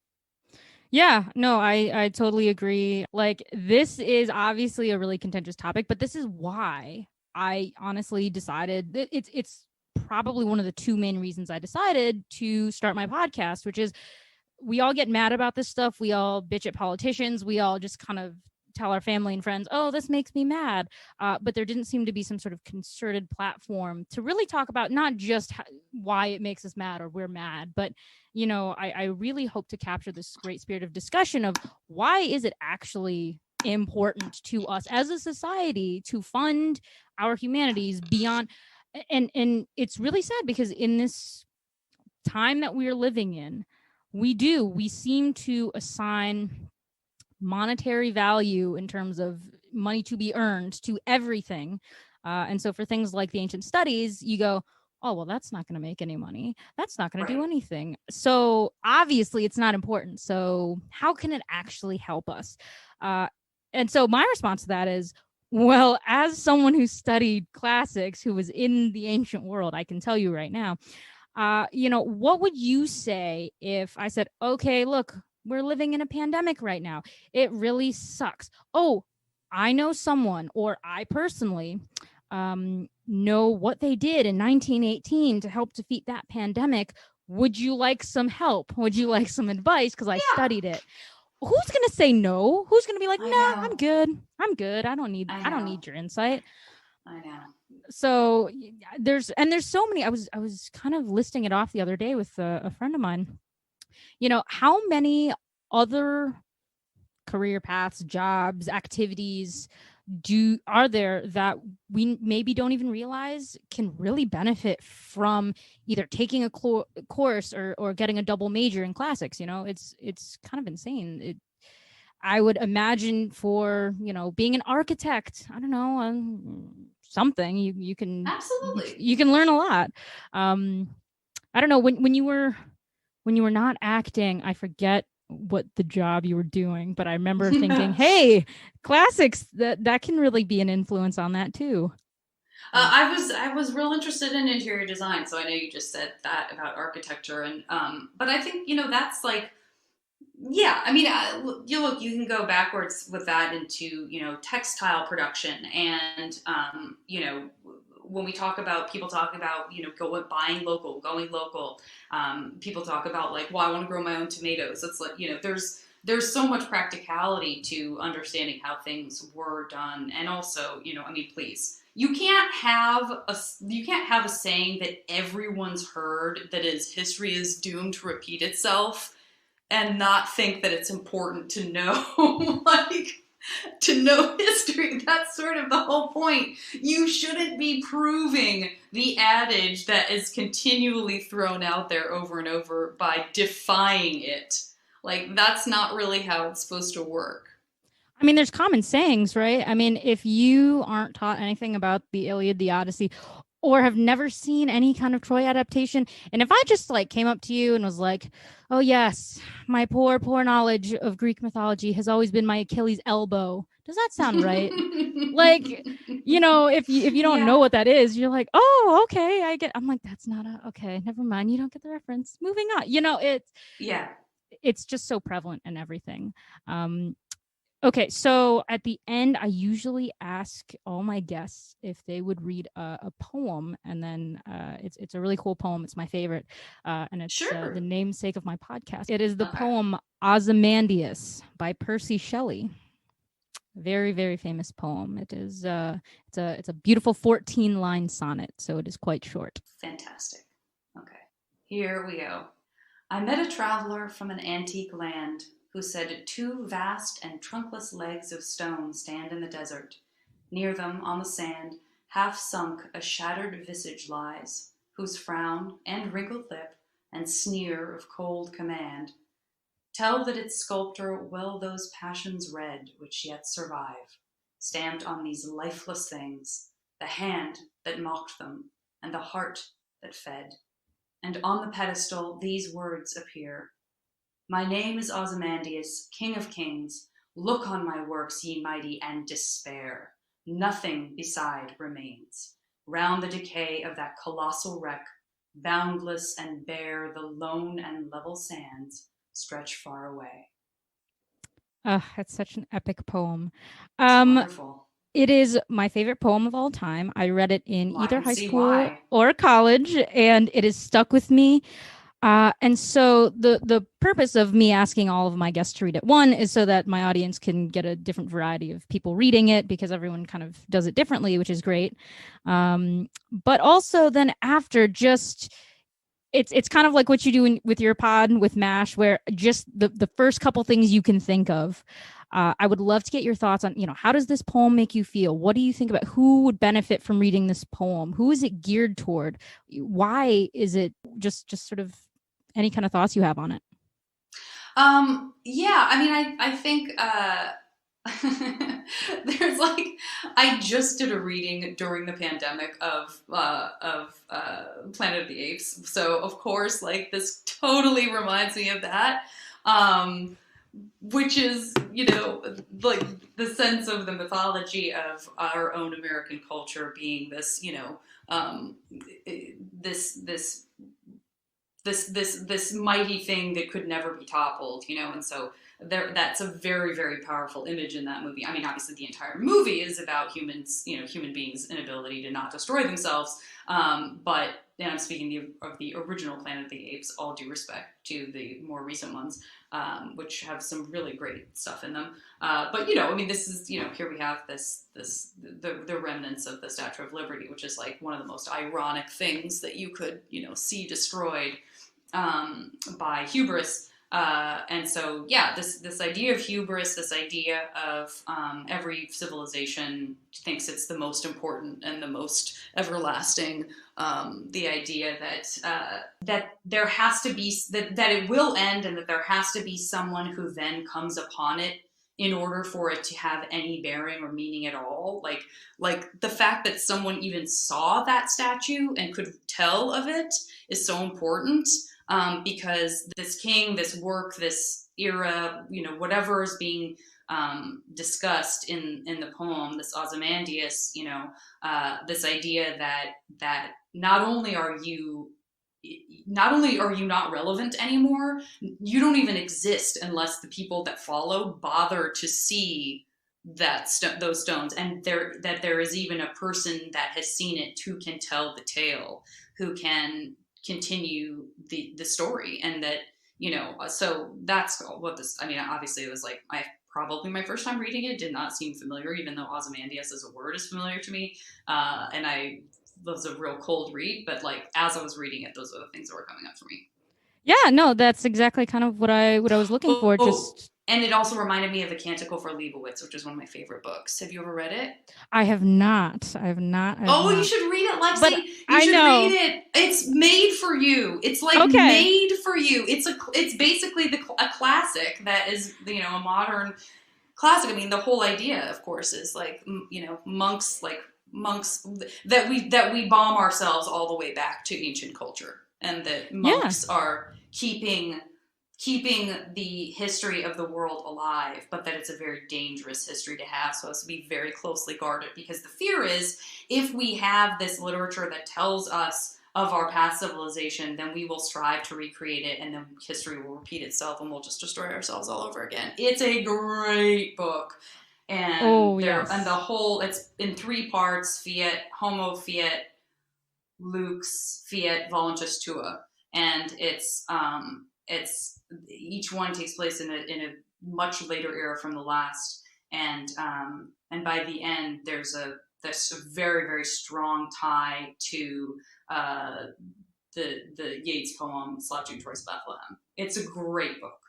Yeah, no, I totally agree. Like, this is obviously a really contentious topic, but this is why I honestly decided that it's probably one of the two main reasons I decided to start my podcast, which is we all get mad about this stuff. We all bitch at politicians. We all just kind of tell our family and friends, oh, this makes me mad. But there didn't seem to be some sort of concerted platform to really talk about not just why it makes us mad or we're mad, but, you know, I really hope to capture this great spirit of discussion of why is it actually important to us as a society to fund our humanities beyond. And it's really sad because in this time that we're living in, we seem to assign monetary value in terms of money to be earned to everything. And so for things like the ancient studies, you go, oh, well, that's not going to make any money. That's not going to do anything. So obviously it's not important. So how can it actually help us? And so my response to that is, well, as someone who studied classics, who was in the ancient world, I can tell you right now, you know, what would you say if I said, okay, look, we're living in a pandemic right now. It really sucks. Oh, I know someone, or I personally know what they did in 1918 to help defeat that pandemic. Would you like some help? Would you like some advice? Because I studied it. Who's going to say no? Who's going to be like, nah, I'm good. I'm good. I don't need your insight. I know. So there's so many. I was kind of listing it off the other day with a friend of mine. You know, how many other career paths, jobs, activities are there that we maybe don't even realize can really benefit from either taking a course or getting a double major in classics? You know, it's kind of insane. I would imagine for, you know, being an architect, I don't know, something you can absolutely you can learn a lot. I don't know, when you were not acting, I forget what the job you were doing, but I remember thinking, hey, classics, that can really be an influence on that too. I was real interested in interior design, so I know you just said that about architecture, and but I think, you know, that's like, yeah, I mean, you can go backwards with that into, you know, textile production, and you know, when we talk about, people talk about, you know, going local. People talk about like, well, I want to grow my own tomatoes. It's like, you know, there's so much practicality to understanding how things were done, and also, you know, I mean, please, you can't have a saying that everyone's heard that is history is doomed to repeat itself, and not think that it's important to know, like, to know history. That's sort of the whole point. You shouldn't be proving the adage that is continually thrown out there over and over by defying it. Like, that's not really how it's supposed to work. I mean, there's common sayings, right? I mean, if you aren't taught anything about the Iliad, the Odyssey, or have never seen any kind of Troy adaptation, and if I just like came up to you and was like, oh yes, my poor knowledge of Greek mythology has always been my Achilles elbow, does that sound right? Like, you know, if you don't know what that is, you're like, oh, okay, I'm like, that's not okay, never mind, you don't get the reference, moving on. You know, it's just so prevalent in everything. Okay, so at the end, I usually ask all my guests if they would read a poem, and then it's a really cool poem. It's my favorite, and it's the namesake of my podcast. It is the poem Ozymandias by Percy Shelley. Very, very famous poem. It is it's a beautiful 14-line sonnet, so it is quite short. Fantastic. Okay, here we go. I met a traveler from an antique land, who said 2 vast and trunkless legs of stone stand in the desert. Near them, on the sand, half sunk, a shattered visage lies, whose frown, and wrinkled lip, and sneer of cold command tell that its sculptor well those passions read which yet survive, stamped on these lifeless things, the hand that mocked them, and the heart that fed. And on the pedestal these words appear: my name is Ozymandias, King of Kings. Look on my works, ye mighty, and despair. Nothing beside remains. Round the decay of that colossal wreck, boundless and bare, the lone and level sands stretch far away. That's such an epic poem. It's wonderful. It is my favorite poem of all time. I read it in Well, I either can high see school why. or college, and it has stuck with me. And so the purpose of me asking all of my guests to read it, one, is so that my audience can get a different variety of people reading it, because everyone kind of does it differently, which is great. But also then after, just it's kind of like what you do with your pod with MASH, where just the first couple things you can think of. I would love to get your thoughts on, how does this poem make you feel? What do you think about who would benefit from reading this poem? Who is it geared toward? Why is it just sort of any kind of thoughts you have on it? Yeah, I mean, I think there's like, I just did a reading during the pandemic of Planet of the Apes, so of course, like, this totally reminds me of that. Which is, like, the sense of the mythology of our own American culture being this, this mighty thing that could never be toppled, and so that's a very, very powerful image in that movie. I mean, obviously the entire movie is about humans, human beings' inability to not destroy themselves. But, and I'm speaking of the original Planet of the Apes, all due respect to the more recent ones, which have some really great stuff in them. But, I mean, this is, here we have the remnants of the Statue of Liberty, which is like one of the most ironic things that you could, see destroyed by hubris. And so, yeah, this idea of hubris, this idea of every civilization thinks it's the most important and the most everlasting. The idea that there has to be that it will end, and that there has to be someone who then comes upon it in order for it to have any bearing or meaning at all. Like the fact that someone even saw that statue and could tell of it is so important. Because this king, this work, this era, whatever is being discussed in the poem, this Ozymandias, this idea that not only are you not relevant anymore, you don't even exist unless the people that follow bother to see those stones, and that there is even a person that has seen it who can tell the tale, who can continue the story. And that, so that's what this, I mean, obviously it was like, probably my first time reading it did not seem familiar, even though Ozymandias as a word is familiar to me. And I was a real cold read, but like, as I was reading it, those are the things that were coming up for me. Yeah, no, that's exactly kind of what I was looking for. Just And it also reminded me of a Canticle for Leibowitz, which is one of my favorite books. Have you ever read it? I have not. You should read it, Lexie. But you should read it. It's made for you. It's like made for you. It's basically a classic that is, a modern classic. I mean, the whole idea, of course, is like, monks that we bomb ourselves all the way back to ancient culture, and that monks are keeping the history of the world alive, but that it's a very dangerous history to have, so it has to be very closely guarded, because the fear is, if we have this literature that tells us of our past civilization, then we will strive to recreate it, and then history will repeat itself, and we'll just destroy ourselves all over again. It's a great book. And and the whole, it's in 3 parts: Fiat, Homo, Fiat, Lux, Fiat, Voluntas Tua. And it's each one takes place in a much later era from the last, and by the end there's a very, very strong tie to the Yeats poem Slouching Towards Bethlehem. It's a great book.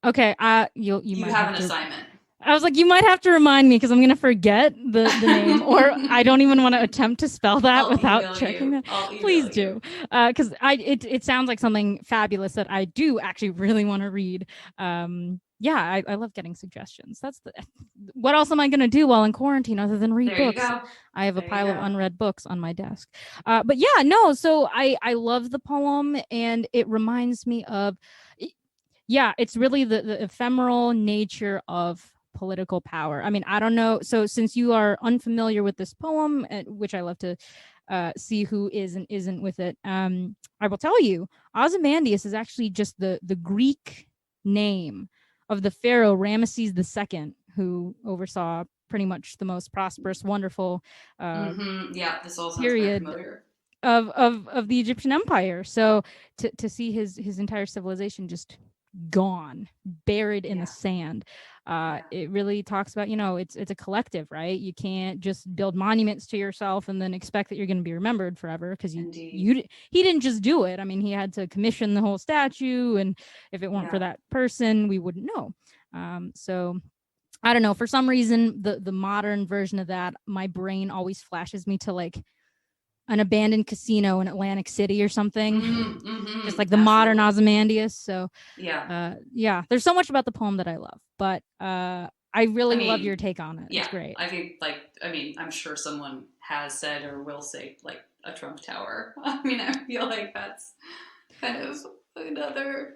Okay, you might have an assignment. I was like, you might have to remind me, because I'm gonna forget the name, or I don't even want to attempt to spell that without checking that. Please do, because it sounds like something fabulous that I do actually really want to read. Yeah, I love getting suggestions. What else am I gonna do while in quarantine other than read books? I have a pile of unread books on my desk. But yeah, no. So I love the poem, and it reminds me of, it's really the ephemeral nature of political power. I mean, I don't know. So since you are unfamiliar with this poem, which I love to see who is and isn't with it, I will tell you, Ozymandias is actually just the Greek name of the pharaoh Ramesses II, who oversaw pretty much the most prosperous, wonderful Yeah, this all sounds very period familiar. of the Egyptian Empire. So to see his entire civilization just gone, buried in the sand, it really talks about, it's a collective, right? You can't just build monuments to yourself and then expect that you're going to be remembered forever, because he didn't just do it. I mean, he had to commission the whole statue, and if it weren't for that person, we wouldn't know. So I don't know, for some reason the modern version of that, my brain always flashes me to like an abandoned casino in Atlantic City or something. Just like the modern Ozymandias. So there's so much about the poem that I love, but I really love your take on it. It's great. I think I'm sure someone has said or will say like a Trump Tower. I mean, I feel like that's kind of another.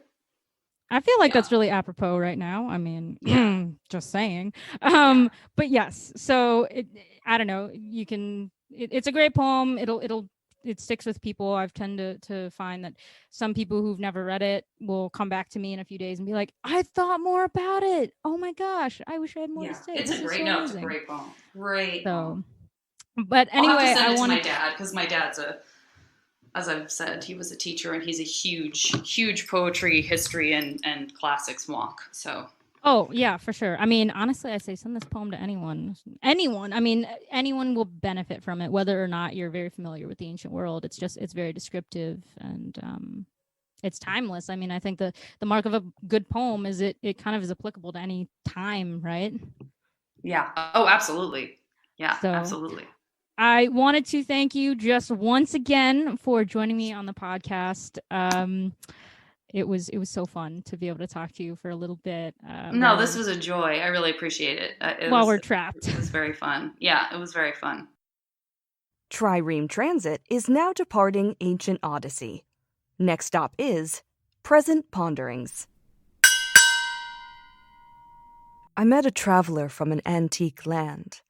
I feel like that's really apropos right now. I mean, just saying. But yes, so I don't know. You can. It's a great poem. It sticks with people. I've tended to find that some people who've never read it will come back to me in a few days and be like, "I thought more about it. Oh my gosh, I wish I had more to say." It's a great poem. Great. So, but anyway, I'll have to send it to my dad, because my dad's as I've said, he was a teacher, and he's a huge poetry, history, and classics wonk. So. Oh, yeah, for sure. I mean, honestly, I say send this poem to anyone. I mean, anyone will benefit from it, whether or not you're very familiar with the ancient world. It's very descriptive, and it's timeless. I mean, I think the mark of a good poem is it kind of is applicable to any time, right? Yeah. Oh, absolutely. Yeah, absolutely. I wanted to thank you just once again for joining me on the podcast. It was so fun to be able to talk to you for a little bit. This was a joy. I really appreciate it. While we're trapped. It was very fun. Yeah, it was very fun. Trireme Transit is now departing ancient Odyssey. Next stop is present Ponderings. I met a traveler from an antique land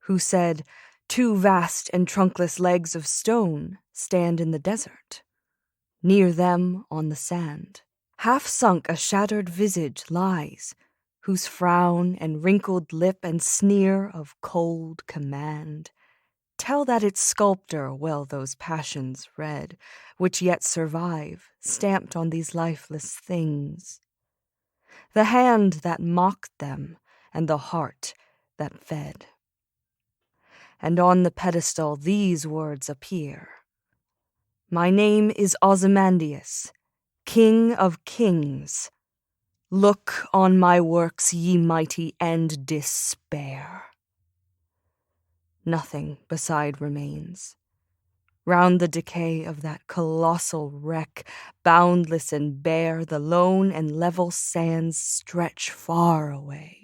who said, "Two vast and trunkless legs of stone stand in the desert. Near them on the sand, half sunk a shattered visage lies, whose frown and wrinkled lip and sneer of cold command tell that its sculptor well those passions read, which yet survive, stamped on these lifeless things. The hand that mocked them, and the heart that fed. And on the pedestal these words appear: My name is Ozymandias, King of Kings. Look on my works, ye mighty, and despair. Nothing beside remains. Round the decay of that colossal wreck, boundless and bare, the lone and level sands stretch far away.